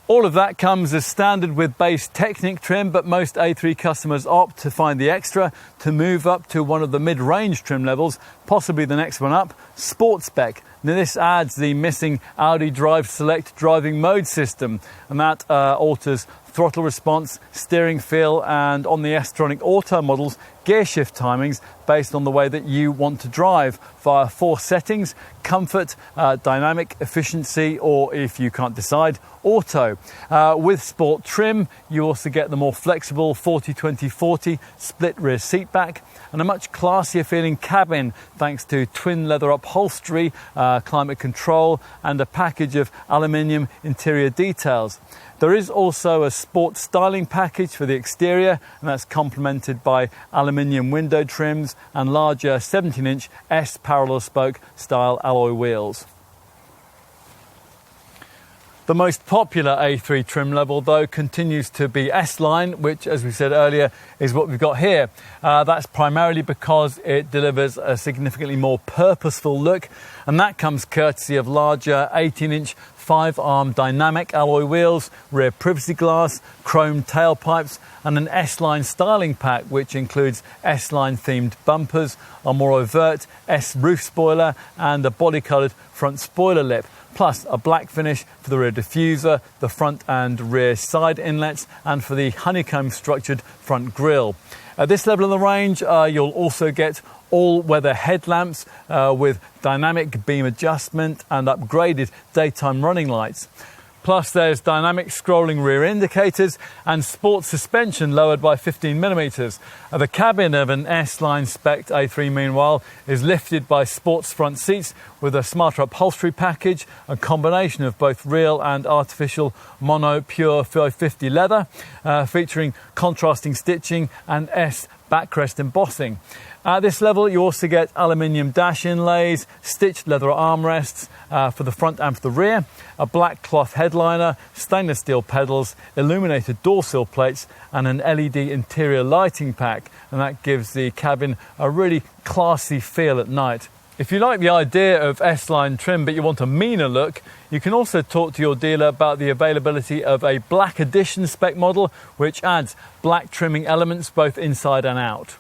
All of that comes as standard with base Technic trim, but most A3 customers opt to find the extra to move up to one of the mid-range trim levels, possibly the next one up, Sportback. Now, this adds the missing Audi Drive Select driving mode system, and that alters throttle response, steering feel, and on the S-tronic Auto models, gear shift timings based on the way that you want to drive via 4 settings: comfort, dynamic, efficiency, or if you can't decide, auto. With sport trim, you also get the more flexible 40-20-40 split rear seat back and a much classier feeling cabin thanks to twin leather upholstery, climate control, and a package of aluminium interior details. There is also a sport styling package for the exterior, and that's complemented by aluminium window trims and larger 17-inch S parallel spoke style alloy wheels. The most popular A3 trim level, though, continues to be S-Line, which, as we said earlier, is what we've got here. That's primarily because it delivers a significantly more purposeful look, and that comes courtesy of larger 18-inch 5-arm dynamic alloy wheels, rear privacy glass, chrome tailpipes, and an S-Line styling pack, which includes S-Line themed bumpers, a more overt S roof spoiler, and a body-coloured front spoiler lip, plus a black finish for the rear diffuser, the front and rear side inlets, and for the honeycomb structured front grille. At this level of the range, you'll also get all-weather headlamps with dynamic beam adjustment and upgraded daytime running lights. Plus, there's dynamic scrolling rear indicators and sport suspension lowered by 15mm. The cabin of an S-Line spec A3, meanwhile, is lifted by sports front seats with a smarter upholstery package, a combination of both real and artificial mono pure 550 leather, featuring contrasting stitching and S backrest embossing. At this level, you also get aluminium dash inlays, stitched leather armrests for the front and for the rear, a black cloth headliner, stainless steel pedals, illuminated door sill plates, and an LED interior lighting pack, and that gives the cabin a really classy feel at night. If you like the idea of S-Line trim but you want a meaner look, you can also talk to your dealer about the availability of a Black Edition spec model, which adds black trimming elements both inside and out.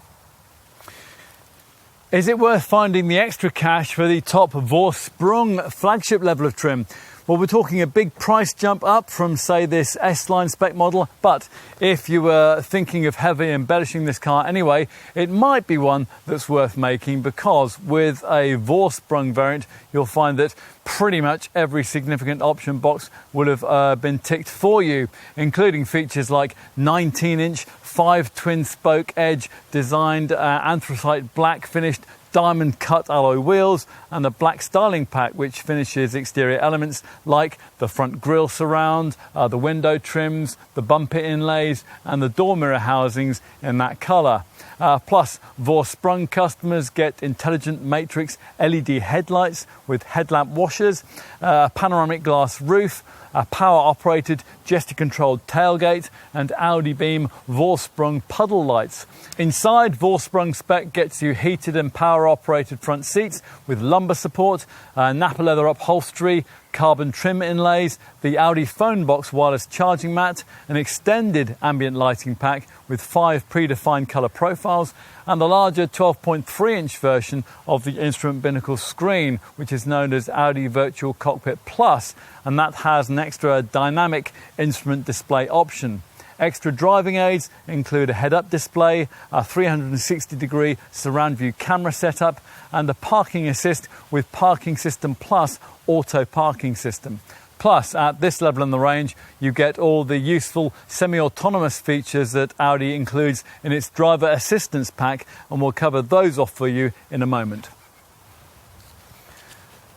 Is it worth finding the extra cash for the top Vorsprung flagship level of trim? Well, we're talking a big price jump up from, say, this S-Line spec model, but if you were thinking of heavily embellishing this car anyway, it might be one that's worth making, because with a Vorsprung variant, you'll find that pretty much every significant option box would have been ticked for you, including features like 19-inch 5 twin spoke edge designed anthracite black finished diamond cut alloy wheels, and a black styling pack which finishes exterior elements like the front grille surround, the window trims, the bumper inlays, and the door mirror housings in that colour. Plus, Vorsprung customers get intelligent matrix LED headlights with headlamp washers, a panoramic glass roof, a power-operated, gesture-controlled tailgate, and Audi Beam Vorsprung puddle lights. Inside, Vorsprung spec gets you heated and power-operated front seats with lumbar support, Napa leather upholstery, carbon trim inlays, the Audi phone box wireless charging mat, an extended ambient lighting pack with 5 predefined colour profiles, and the larger 12.3-inch version of the instrument binnacle screen, which is known as Audi Virtual Cockpit Plus, and that has an extra dynamic instrument display option. Extra driving aids include a head-up display, a 360-degree surround view camera setup, and a parking assist with Parking System Plus auto parking system. Plus, at this level in the range, you get all the useful semi-autonomous features that Audi includes in its driver assistance pack, and we'll cover those off for you in a moment.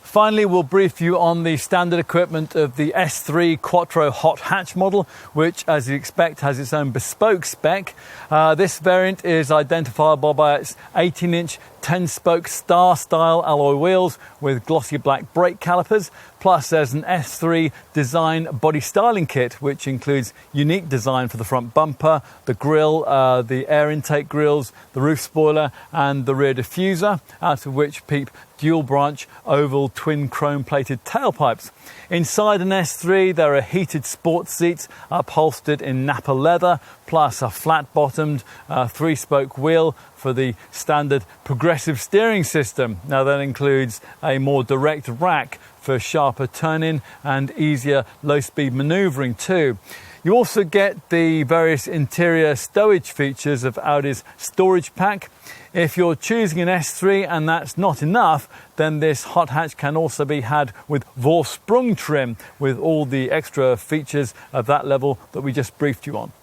Finally, we'll brief you on the standard equipment of the S3 Quattro hot hatch model, which, as you expect, has its own bespoke spec. This variant is identifiable by its 18-inch 10-spoke star-style alloy wheels with glossy black brake calipers, Plus, there's an S3 design body styling kit, which includes unique design for the front bumper, the grille, the air intake grills, the roof spoiler and the rear diffuser, out of which peep dual branch oval twin chrome plated tailpipes. Inside an S3 there are heated sports seats upholstered in Napa leather, plus a flat bottomed 3-spoke wheel for the standard progressive steering system. Now that includes a more direct rack for sharper turning and easier low-speed manoeuvring too. You also get the various interior stowage features of Audi's storage pack. If you're choosing an S3 and that's not enough, then this hot hatch can also be had with Vauxhall trim, with all the extra features of that level that we just briefed you on.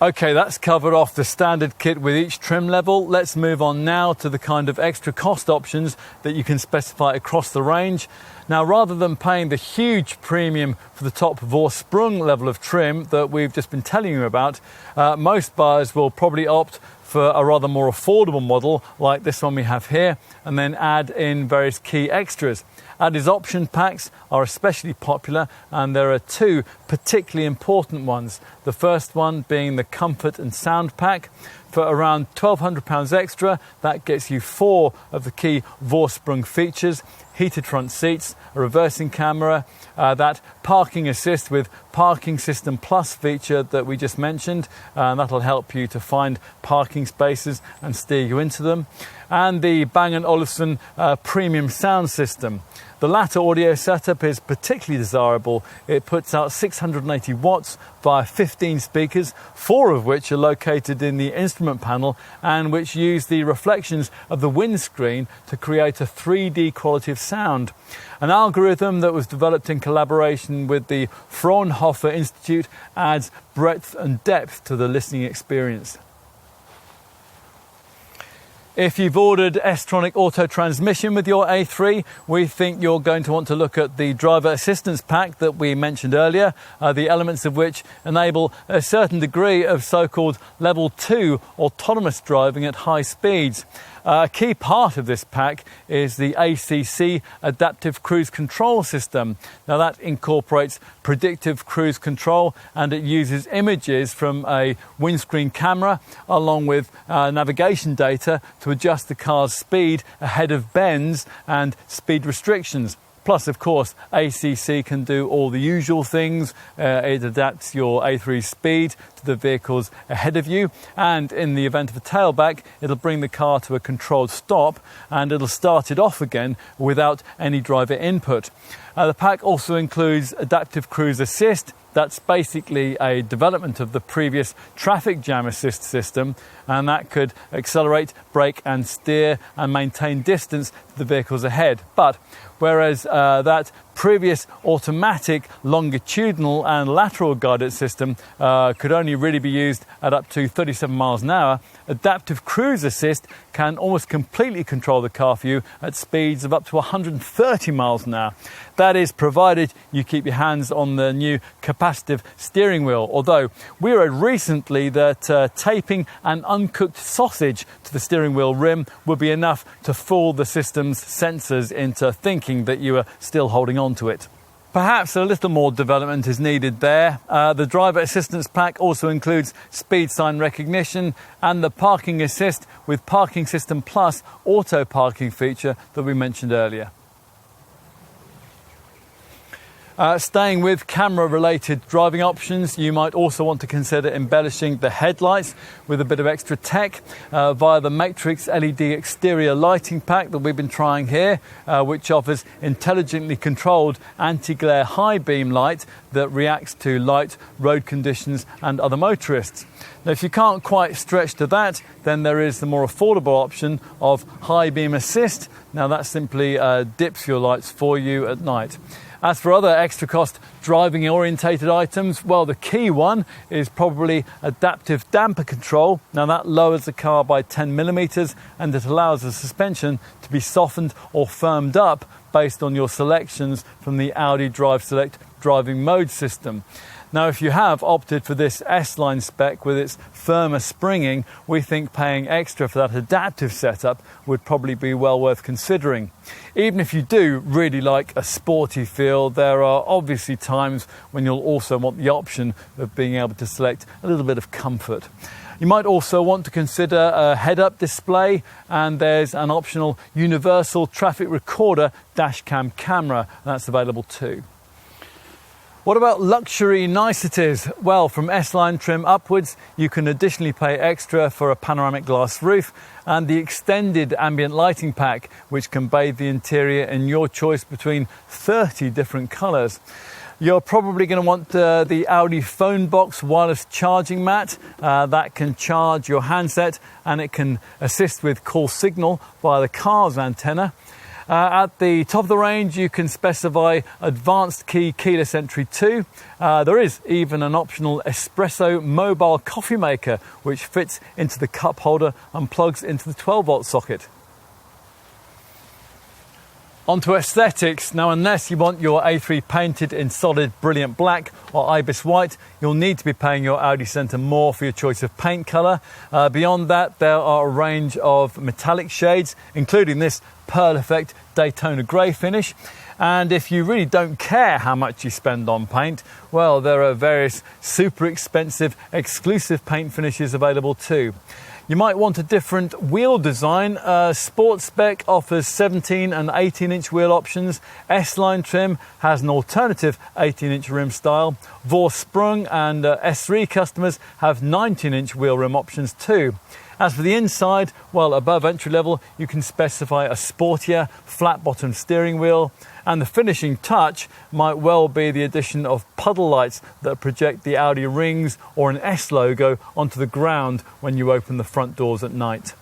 Okay, that's covered off the standard kit with each trim level. Let's move on now to the kind of extra cost options that you can specify across the range. Now, rather than paying the huge premium for the top Vauxhall level of trim that we've just been telling you about, most buyers will probably opt for a rather more affordable model like this one we have here, and then add in various key extras. Audi's option packs are especially popular, and there are two particularly important ones. The first one being the comfort and sound pack. For around £1,200 extra, that gets you 4 of the key Vorsprung features: heated front seats, a reversing camera, that parking assist with parking system plus feature that we just mentioned, and that'll help you to find parking spaces and steer you into them, and the Bang & Olufsen premium sound system. The latter audio setup is particularly desirable. It puts out 680 watts via 15 speakers, 4 of which are located in the instrument panel and which use the reflections of the windscreen to create a 3D quality of sound. An algorithm that was developed in collaboration with the Fraunhofer Institute adds breadth and depth to the listening experience. If you've ordered S-Tronic auto transmission with your A3, we think you're going to want to look at the driver assistance pack that we mentioned earlier, the elements of which enable a certain degree of so-called level 2 autonomous driving at high speeds. A key part of this pack is the ACC Adaptive Cruise Control System. Now that incorporates predictive cruise control, and it uses images from a windscreen camera along with navigation data to adjust the car's speed ahead of bends and speed restrictions. Plus, of course, ACC can do all the usual things. It adapts your A3's speed to the vehicles ahead of you, and in the event of a tailback, it'll bring the car to a controlled stop and it'll start it off again without any driver input. The pack also includes Adaptive Cruise Assist. That's basically a development of the previous traffic jam assist system, and that could accelerate, brake and steer and maintain distance to the vehicles ahead. But whereas that previous automatic longitudinal and lateral guided system could only really be used at up to 37 miles an hour, Adaptive Cruise Assist can almost completely control the car for you at speeds of up to 130 miles an hour. That is provided you keep your hands on the new capacitive steering wheel, although we read recently that taping an uncooked sausage to the steering wheel rim would be enough to fool the system's sensors into thinking that you are still holding on to it. Perhaps a little more development is needed there. The driver assistance pack also includes speed sign recognition and the parking assist with parking system plus auto parking feature that we mentioned earlier. Staying with camera-related driving options, you might also want to consider embellishing the headlights with a bit of extra tech via the Matrix LED exterior lighting pack that we've been trying here, which offers intelligently controlled anti-glare high beam light that reacts to light, road conditions and other motorists. Now, if you can't quite stretch to that, then there is the more affordable option of high beam assist. Now that simply dips your lights for you at night. As for other extra cost driving orientated items, well, the key one is probably adaptive damper control. Now that lowers the car by 10 millimeters and it allows the suspension to be softened or firmed up based on your selections from the Audi Drive Select driving mode system. Now, if you have opted for this S-Line spec with its firmer springing, we think paying extra for that adaptive setup would probably be well worth considering. Even if you do really like a sporty feel, there are obviously times when you'll also want the option of being able to select a little bit of comfort. You might also want to consider a head-up display, and there's an optional universal traffic recorder dash cam camera, that's available too. What about luxury niceties? Well, from S-Line trim upwards, you can additionally pay extra for a panoramic glass roof and the extended ambient lighting pack, which can bathe the interior in your choice between 30 different colours. You're probably going to want the Audi phone box wireless charging mat. That can charge your handset and it can assist with call signal via the car's antenna. At the top of the range, you can specify advanced key keyless entry too. There is even an optional espresso mobile coffee maker, which fits into the cup holder and plugs into the 12-volt socket. Onto aesthetics. Now, unless you want your A3 painted in solid brilliant black or ibis white, you'll need to be paying your Audi Centre more for your choice of paint colour. Beyond that, there are a range of metallic shades, including this Pearl Effect Daytona grey finish. And if you really don't care how much you spend on paint, well, there are various super expensive exclusive paint finishes available too. You might want a different wheel design. Sportback offers 17 and 18-inch wheel options. S-Line trim has an alternative 18-inch rim style. Vauxhall and S3 customers have 19-inch wheel rim options too. As for the inside, well, above entry level, you can specify a sportier, flat-bottom steering wheel. And the finishing touch might well be the addition of puddle lights that project the Audi rings or an S logo onto the ground when you open the front doors at night.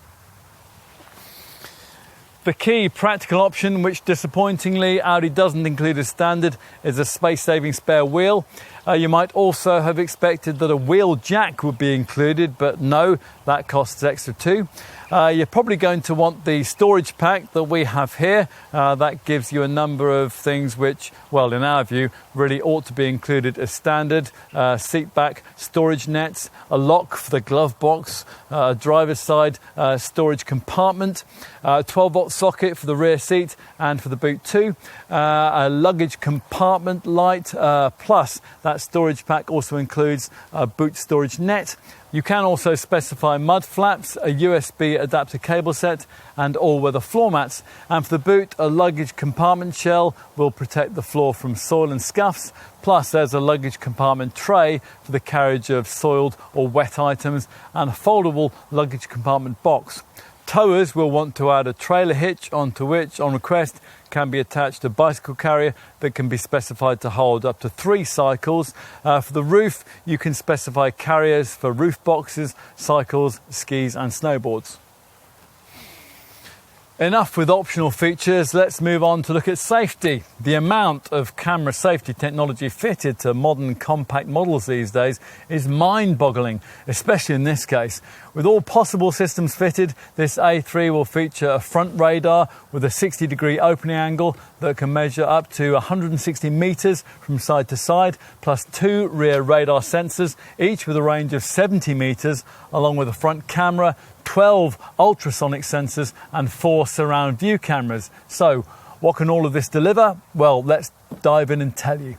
The key practical option, which disappointingly Audi doesn't include as standard, is a space-saving spare wheel. You might also have expected that a wheel jack would be included, but no, that costs extra too. You're probably going to want the storage pack that we have here. That gives you a number of things which, well, in our view, really ought to be included as standard. Seat back storage nets, a lock for the glove box, a driver's side storage compartment, a 12-volt socket for the rear seat and for the boot too, a luggage compartment light, plus that storage pack also includes a boot storage net. You can also specify mud flaps, a USB adapter cable set and all-weather floor mats. And for the boot, a luggage compartment shell will protect the floor from soil and scuffs. Plus there's a luggage compartment tray for the carriage of soiled or wet items and a foldable luggage compartment box. Towers will want to add a trailer hitch onto which, on request, can be attached a bicycle carrier that can be specified to hold up to 3 cycles. For the roof, you can specify carriers for roof boxes, cycles, skis and snowboards. Enough with optional features, let's move on to look at safety. The amount of camera safety technology fitted to modern compact models these days is mind-boggling, especially in this case. With all possible systems fitted, this A3 will feature a front radar with a 60-degree opening angle that can measure up to 160 metres from side to side, plus 2 rear radar sensors, each with a range of 70 metres, along with a front camera, 12 ultrasonic sensors and 4 surround view cameras. So, what can all of this deliver? Well, let's dive in and tell you.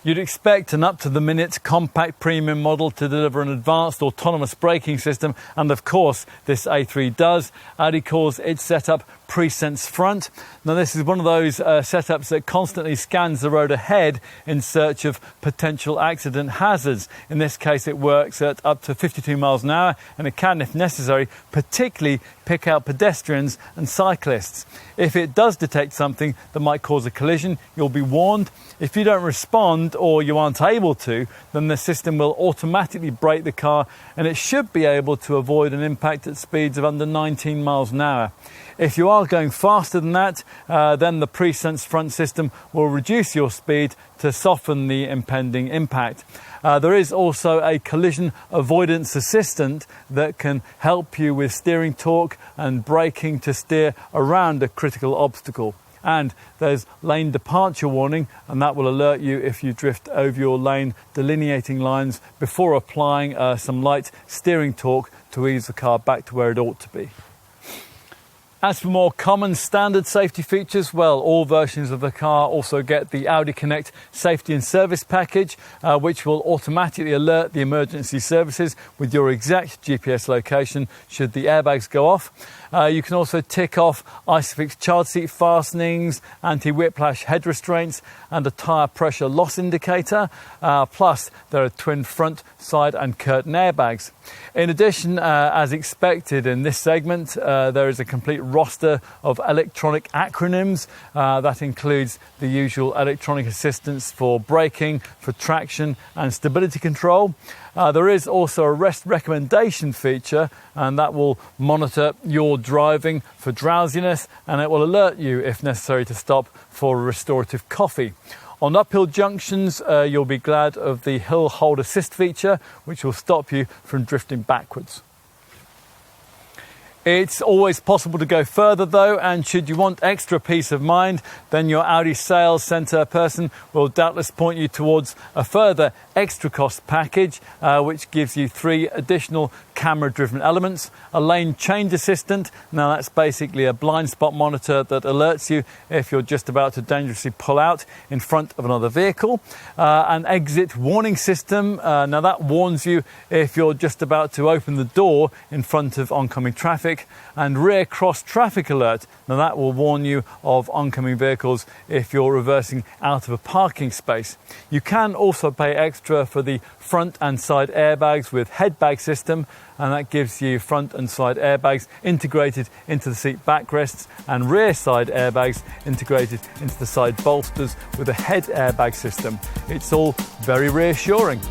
You'd expect an up-to-the-minute compact premium model to deliver an advanced autonomous braking system, and of course this A3 does. Audi calls its setup Pre-Sense Front. Now this is one of those setups that constantly scans the road ahead in search of potential accident hazards. In this case it works at up to 52 miles an hour, and it can, if necessary, particularly pick out pedestrians and cyclists. If it does detect something that might cause a collision, you'll be warned. If you don't respond or you aren't able to, then the system will automatically brake the car, and it should be able to avoid an impact at speeds of under 19 miles an hour. If you are going faster than that, then the Pre-Sense Front system will reduce your speed to soften the impending impact. There is also a collision avoidance assistant that can help you with steering torque and braking to steer around a critical obstacle. And there's lane departure warning, and that will alert you if you drift over your lane delineating lines before applying some light steering torque to ease the car back to where it ought to be. As for more common standard safety features, well, all versions of the car also get the Audi Connect safety and service package, which will automatically alert the emergency services with your exact GPS location should the airbags go off. You can also tick off ISOFIX child seat fastenings, anti-whiplash head restraints and a tyre pressure loss indicator. Plus, there are twin front, side and curtain airbags. In addition, as expected in this segment, there is a complete roster of electronic acronyms. That includes the usual electronic assistance for braking, for traction and stability control. There is also a rest recommendation feature, and that will monitor your driving for drowsiness, and it will alert you if necessary to stop for a restorative coffee. On uphill junctions, you'll be glad of the hill hold assist feature, which will stop you from drifting backwards. It's always possible to go further though, and should you want extra peace of mind, then your Audi sales centre person will doubtless point you towards a further extra cost package, which gives you 3 additional camera driven elements, a lane change assistant. Now that's basically a blind spot monitor that alerts you if you're just about to dangerously pull out in front of another vehicle, an exit warning system. Now that warns you if you're just about to open the door in front of oncoming traffic, and rear cross traffic alert. Now that will warn you of oncoming vehicles if you're reversing out of a parking space. You can also pay extra for the front and side airbags with head bag system, and that gives you front and side airbags integrated into the seat backrests and rear side airbags integrated into the side bolsters with a head airbag system. It's all very reassuring.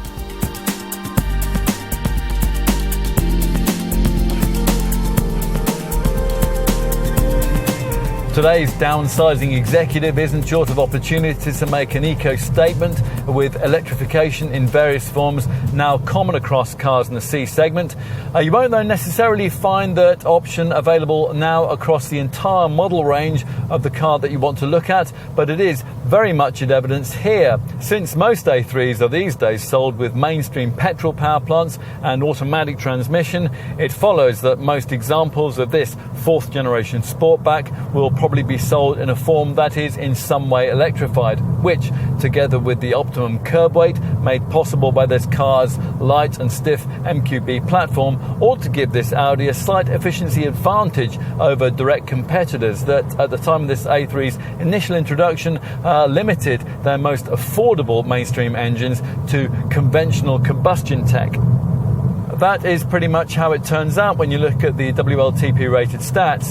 Today's downsizing executive isn't short of opportunities to make an eco statement, with electrification in various forms now common across cars in the C segment. You won't though necessarily find that option available now across the entire model range of the car that you want to look at, but it is very much in evidence here. Since most A3s are these days sold with mainstream petrol power plants and automatic transmission, it follows that most examples of this 4th generation Sportback will probably be sold in a form that is in some way electrified, which, together with the optimum curb weight made possible by this car's light and stiff MQB platform, ought to give this Audi a slight efficiency advantage over direct competitors that, at the time of this A3's initial introduction, limited their most affordable mainstream engines to conventional combustion tech. That is pretty much how it turns out when you look at the WLTP rated stats.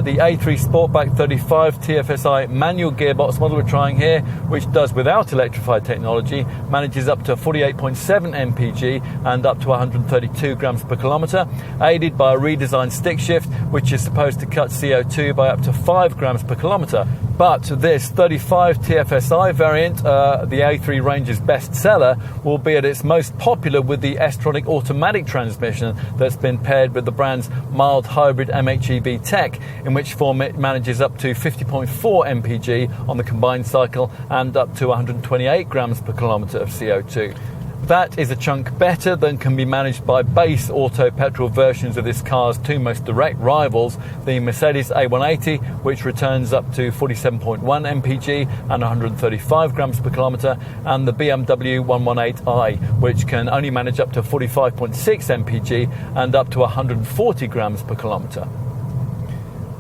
The A3 Sportback 35 TFSI manual gearbox model we're trying here, which does without electrified technology, manages up to 48.7 mpg and up to 132 grams per kilometre, aided by a redesigned stick shift, which is supposed to cut CO2 by up to 5 grams per kilometre. But this 35 TFSI variant, the A3 range's best seller, will be at its most popular with the S-tronic automatic transmission that's been paired with the brand's mild hybrid MHEV tech, in which form it manages up to 50.4 mpg on the combined cycle and up to 128 grams per kilometre of CO2. That is a chunk better than can be managed by base auto petrol versions of this car's 2 most direct rivals, the Mercedes A180, which returns up to 47.1 mpg and 135 grams per kilometre, and the BMW 118i, which can only manage up to 45.6 mpg and up to 140 grams per kilometre.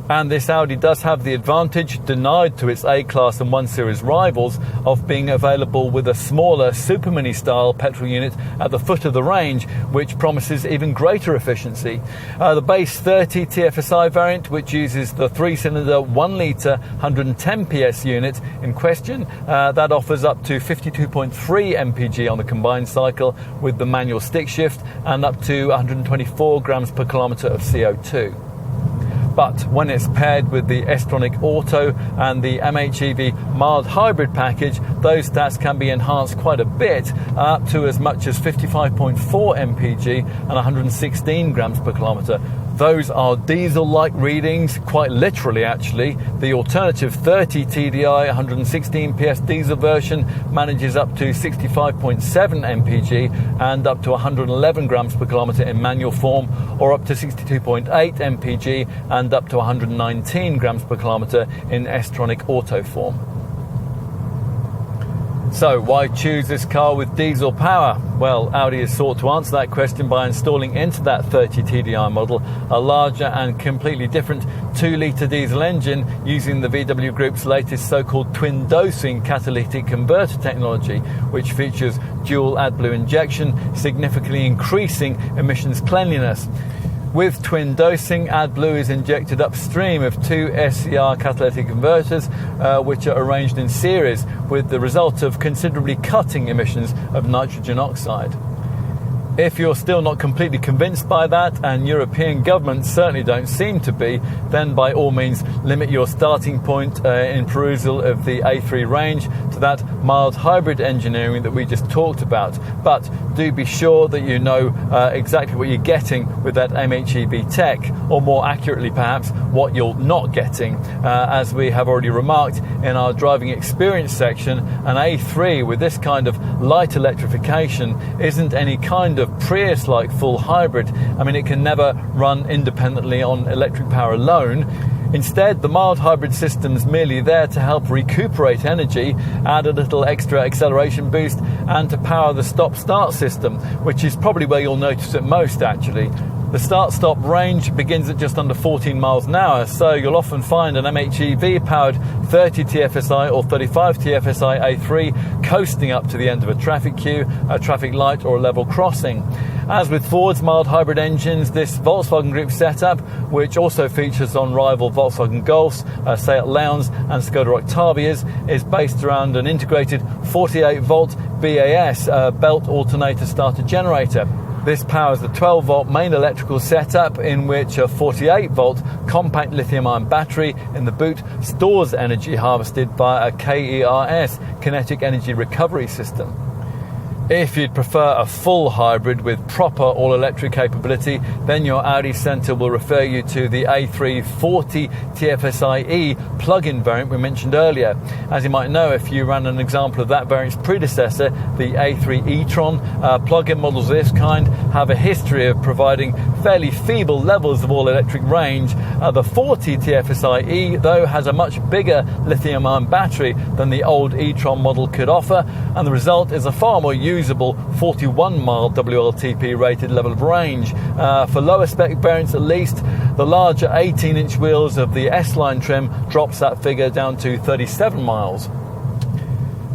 And this Audi does have the advantage, denied to its A-Class and 1 Series rivals, of being available with a smaller Super Mini style petrol unit at the foot of the range, which promises even greater efficiency. The base 30 TFSI variant, which uses the 3-cylinder 1-litre 110 PS unit in question, that offers up to 52.3 mpg on the combined cycle with the manual stick shift and up to 124 grams per kilometre of CO2. But when it's paired with the S-tronic Auto and the MHEV mild hybrid package, those stats can be enhanced quite a bit, up to as much as 55.4 mpg and 116 grams per kilometre. Those are diesel-like readings, quite literally actually. The alternative 30 TDI 116 PS diesel version manages up to 65.7 mpg and up to 111 grams per kilometre in manual form, or up to 62.8 mpg and up to 119 grams per kilometre in S-tronic auto form. So why choose this car with diesel power? Well, Audi has sought to answer that question by installing into that 30 TDI model a larger and completely different 2-litre diesel engine using the VW Group's latest so-called twin-dosing catalytic converter technology, which features dual AdBlue injection, significantly increasing emissions cleanliness. With twin dosing, AdBlue is injected upstream of two SCR catalytic converters, which are arranged in series, with the result of considerably cutting emissions of nitrogen oxide. If you're still not completely convinced by that, and European governments certainly don't seem to be, then by all means limit your starting point in perusal of the A3 range to that mild hybrid engineering that we just talked about. But do be sure that you know exactly what you're getting with that MHEV tech, or more accurately perhaps, what you're not getting. As we have already remarked in our driving experience section, an A3 with this kind of light electrification isn't any kind of Prius-like full hybrid. I mean, it can never run independently on electric power alone. Instead, the mild hybrid system's merely there to help recuperate energy, add a little extra acceleration boost, and to power the stop-start system, which is probably where you'll notice it most, actually. The start-stop range begins at just under 14 miles an hour, so you'll often find an MHEV-powered 30 TFSI or 35 TFSI A3 coasting up to the end of a traffic queue, a traffic light, or a level crossing. As with Ford's mild hybrid engines, this Volkswagen Group setup, which also features on rival Volkswagen Golfs, Seat Leons and Skoda Octavias, is based around an integrated 48-volt BAS belt alternator starter generator. This powers the 12-volt main electrical setup, in which a 48-volt compact lithium-ion battery in the boot stores energy harvested via a KERS, kinetic energy recovery system. If you'd prefer a full hybrid with proper all-electric capability, then your Audi Centre will refer you to the A3 40 TFSI-E plug-in variant we mentioned earlier. As you might know, if you ran an example of that variant's predecessor, the A3 e-tron, plug-in models of this kind have a history of providing fairly feeble levels of all-electric range. The 40 TFSI-E, though, has a much bigger lithium-ion battery than the old e-tron model could offer, and the result is a far more usable 41 mile WLTP rated level of range. For lower spec variants at least, the larger 18-inch wheels of the S-Line trim drops that figure down to 37 miles.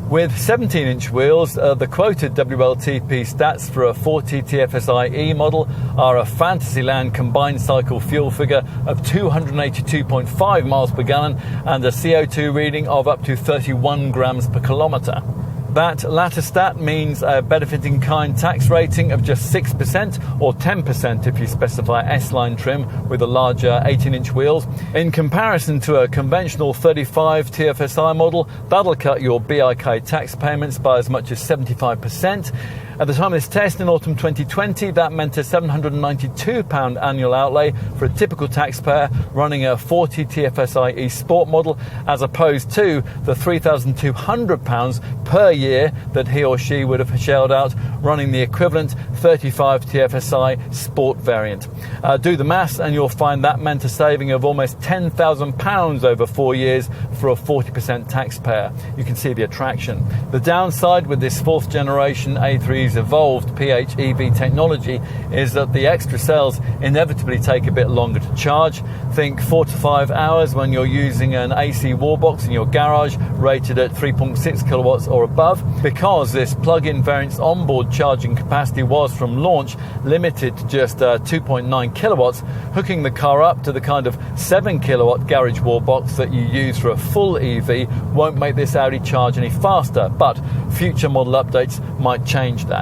With 17-inch wheels, the quoted WLTP stats for a 40 TFSI-E model are a Fantasyland combined cycle fuel figure of 282.5 miles per gallon and a CO2 reading of up to 31 grams per kilometre. That latter stat means a benefiting kind tax rating of just 6% or 10% if you specify S-Line trim with the larger 18-inch wheels. In comparison to a conventional 35 TFSI model, that'll cut your BIK tax payments by as much as 75%. At the time of this test in autumn 2020, that meant a £792 annual outlay for a typical taxpayer running a 40 TFSI-E Sport model, as opposed to the £3,200 per year that he or she would have shelled out running the equivalent 35 TFSI Sport variant. Do the maths and you'll find that meant a saving of almost £10,000 over 4 years for a 40% taxpayer. You can see the attraction. The downside with this fourth generation A3's evolved PHEV technology is that the extra cells inevitably take a bit longer to charge. Think 4 to 5 hours when you're using an AC wall box in your garage rated at 3.6 kilowatts or above. Because this plug-in variant's onboard charging capacity was from launch limited to just 2.9 kilowatts, hooking the car up to the kind of 7 kilowatt garage wall box that you use for a full EV won't make this Audi charge any faster, but future model updates might change that.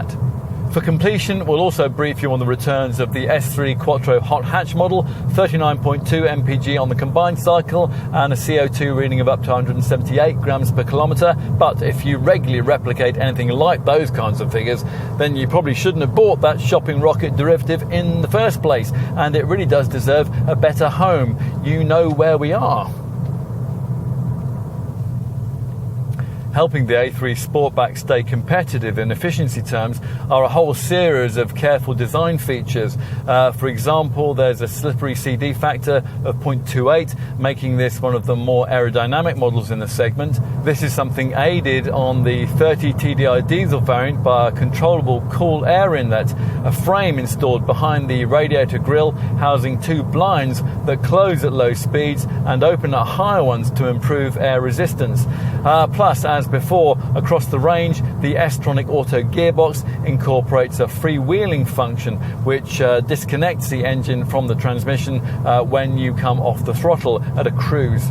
For completion, we'll also brief you on the returns of the S3 Quattro hot hatch model, 39.2 mpg on the combined cycle and a CO2 reading of up to 178 grams per kilometre. But if you regularly replicate anything like those kinds of figures, then you probably shouldn't have bought that shopping rocket derivative in the first place, and it really does deserve a better home. You know where we are. Helping the A3 Sportback stay competitive in efficiency terms are a whole series of careful design features. For example, there's a slippery CD factor of 0.28, making this one of the more aerodynamic models in the segment. This is something aided on the 30 TDI diesel variant by a controllable cool air inlet, a frame installed behind the radiator grille housing two blinds that close at low speeds and open at higher ones to improve air resistance. Plus, as before, across the range, the S-tronic auto gearbox incorporates a freewheeling function which disconnects the engine from the transmission when you come off the throttle at a cruise.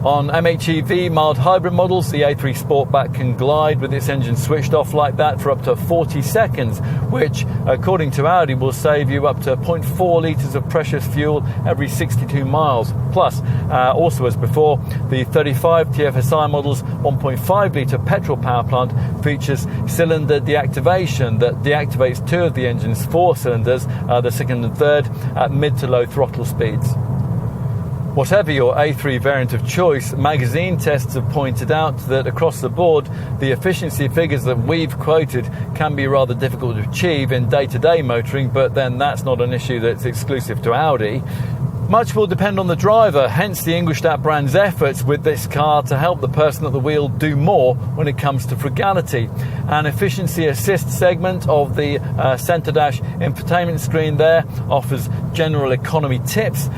On MHEV mild hybrid models, the A3 Sportback can glide with its engine switched off like that for up to 40 seconds, which, according to Audi, will save you up to 0.4 litres of precious fuel every 62 miles. Plus, also as before, the 35 TFSI model's 1.5 litre petrol power plant features cylinder deactivation that deactivates two of the engine's four cylinders, the second and third, at mid to low throttle speeds. Whatever your A3 variant of choice, magazine tests have pointed out that across the board, the efficiency figures that we've quoted can be rather difficult to achieve in day-to-day motoring, but then that's not an issue that's exclusive to Audi. Much will depend on the driver, hence the Ingolstadt brand's efforts with this car to help the person at the wheel do more when it comes to frugality. An efficiency assist segment of the centre dash infotainment screen there offers general economy tips.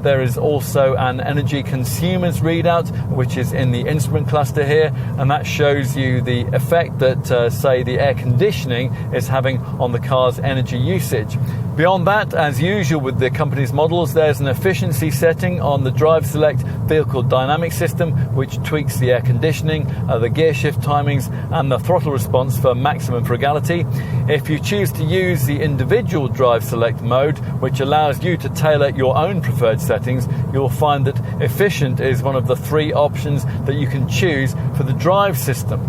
There is also an energy consumers readout, which is in the instrument cluster here, and that shows you the effect that, say, the air conditioning is having on the car's energy usage. Beyond that, as usual with the company's models, there's an efficiency setting on the Drive Select vehicle dynamic system, which tweaks the air conditioning, the gear shift timings and the throttle response for maximum frugality. If you choose to use the individual Drive Select mode, which allows you to tailor your own preferred settings, you'll find that efficient is one of the three options that you can choose for the drive system.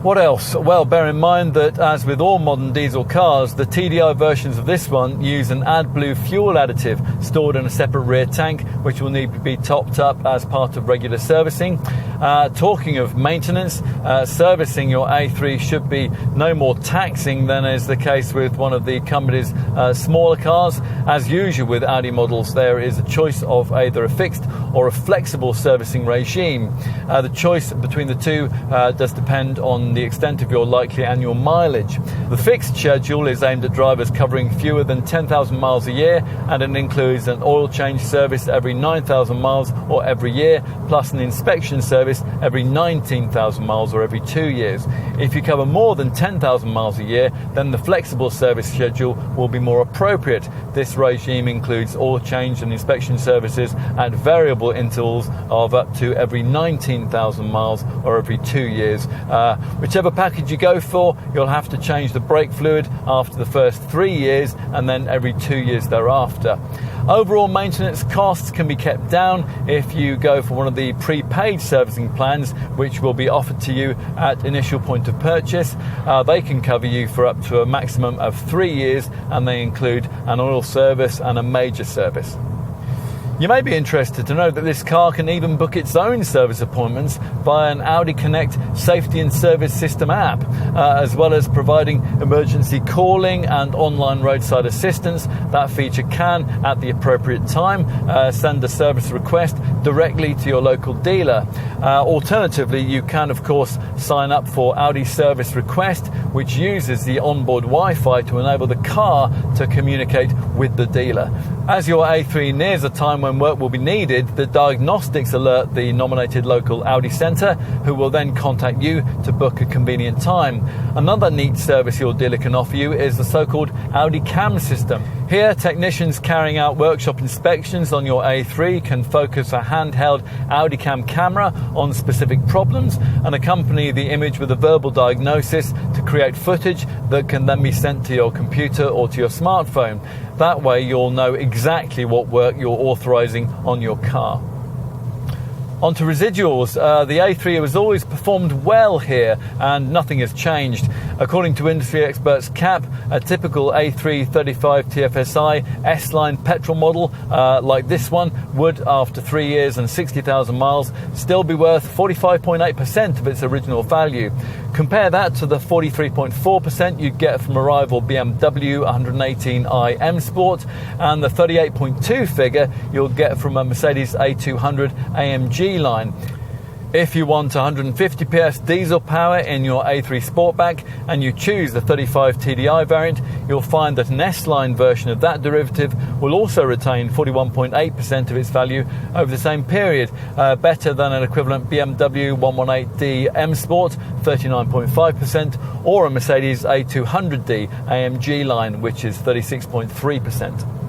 What else? Well, bear in mind that, as with all modern diesel cars, the TDI versions of this one use an AdBlue fuel additive stored in a separate rear tank, which will need to be topped up as part of regular servicing. Talking of maintenance, servicing your A3 should be no more taxing than is the case with one of the company's smaller cars. As usual with Audi models, there is a choice of either a fixed or a flexible servicing regime. The choice between the two does depend on the extent of your likely annual mileage. The fixed schedule is aimed at drivers covering fewer than 10,000 miles a year, and it includes an oil change service every 9,000 miles or every year, plus an inspection service every 19,000 miles or every 2 years. If you cover more than 10,000 miles a year, then the flexible service schedule will be more appropriate. This regime includes oil change and inspection services at variable intervals of up to every 19,000 miles or every 2 years. Whichever package you go for, you'll have to change the brake fluid after the first 3 years and then every 2 years thereafter. Overall maintenance costs can be kept down if you go for one of the prepaid servicing plans, which will be offered to you at initial point of purchase. They can cover you for up to a maximum of 3 years, and they include an oil service and a major service. You may be interested to know that this car can even book its own service appointments via an Audi Connect safety and service system app, as well as providing emergency calling and online roadside assistance. That feature can, at the appropriate time, send a service request directly to your local dealer. Alternatively, you can, of course, sign up for Audi Service Request, which uses the onboard Wi-Fi to enable the car to communicate with the dealer. As your A3 nears a time when work will be needed, the diagnostics alert the nominated local Audi centre, who will then contact you to book a convenient time. Another neat service your dealer can offer you is the so-called Audi Cam System. Here, technicians carrying out workshop inspections on your A3 can focus a handheld Audi Cam camera on specific problems and accompany the image with a verbal diagnosis to create footage that can then be sent to your computer or to your smartphone. That way you'll know exactly what work you're authorising on your car. On to residuals. The A3 has always performed well here and nothing has changed. According to industry experts CAP, a typical A3 35 TFSI S-Line petrol model like this one would, after 3 years and 60,000 miles, still be worth 45.8% of its original value. Compare that to the 43.4% you'd get from a rival BMW 118i M Sport and the 38.2 figure you'll get from a Mercedes A200 AMG line. If you want 150 PS diesel power in your A3 Sportback and you choose the 35 TDI variant, you'll find that an S-Line version of that derivative will also retain 41.8% of its value over the same period, better than an equivalent BMW 118D M Sport, 39.5%, or a Mercedes A200D AMG line, which is 36.3%.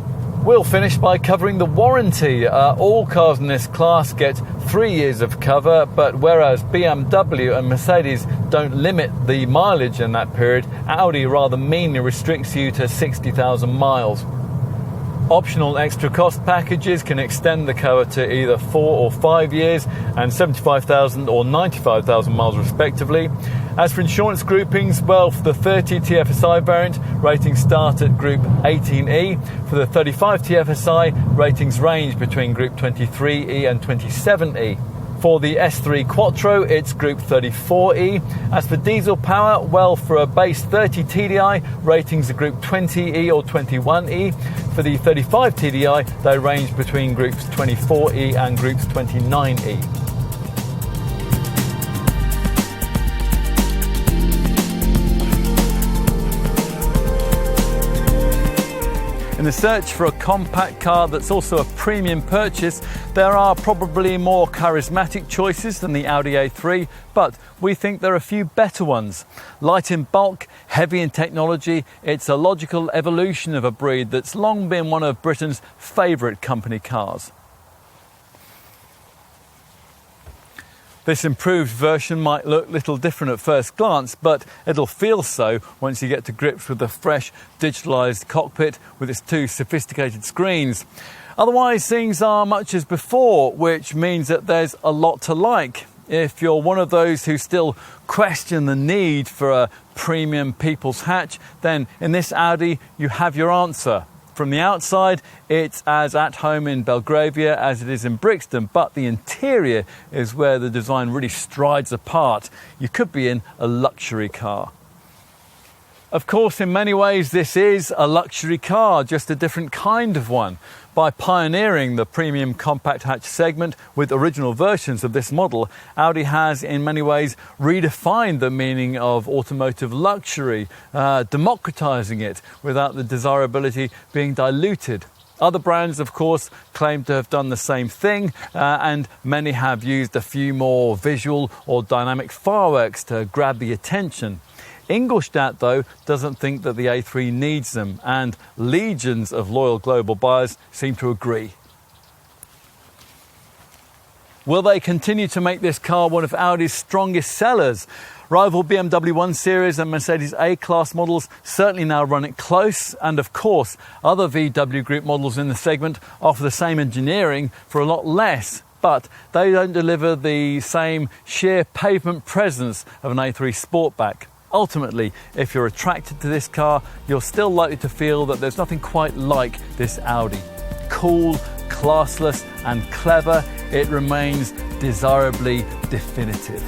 We'll finish by covering the warranty. All cars in this class get 3 years of cover, but whereas BMW and Mercedes don't limit the mileage in that period, Audi rather meanly restricts you to 60,000 miles. Optional extra cost packages can extend the cover to either 4 or 5 years and 75,000 or 95,000 miles respectively. As for insurance groupings, well, for the 30 TFSI variant, ratings start at Group 18E. For the 35 TFSI, ratings range between Group 23E and 27E. For the S3 Quattro, it's Group 34E. As for diesel power, well, for a base 30 TDI, ratings are Group 20E or 21E. For the 35 TDI, they range between Groups 24E and Groups 29E. In the search for a compact car that's also a premium purchase, there are probably more charismatic choices than the Audi A3, but we think there are a few better ones. Light in bulk, heavy in technology, it's a logical evolution of a breed that's long been one of Britain's favourite company cars. This improved version might look little different at first glance, but it'll feel so once you get to grips with the fresh digitalised cockpit with its 2 sophisticated screens. Otherwise, things are much as before, which means that there's a lot to like. If you're one of those who still question the need for a premium people's hatch, then in this Audi you have your answer. From the outside, it's as at home in Belgravia as it is in Brixton, but the interior is where the design really strides apart. You could be in a luxury car. Of course, in many ways, this is a luxury car, just a different kind of one. By pioneering the premium compact hatch segment with original versions of this model, Audi has in many ways redefined the meaning of automotive luxury, democratizing it without the desirability being diluted. Other brands, of course, claim to have done the same thing, and many have used a few more visual or dynamic fireworks to grab the attention. Ingolstadt, though, doesn't think that the A3 needs them, and legions of loyal global buyers seem to agree. Will they continue to make this car one of Audi's strongest sellers? Rival BMW 1 Series and Mercedes A-Class models certainly now run it close, and of course, other VW Group models in the segment offer the same engineering for a lot less, but they don't deliver the same sheer pavement presence of an A3 Sportback. Ultimately, if you're attracted to this car, you're still likely to feel that there's nothing quite like this Audi. Cool, classless and clever, it remains desirably definitive.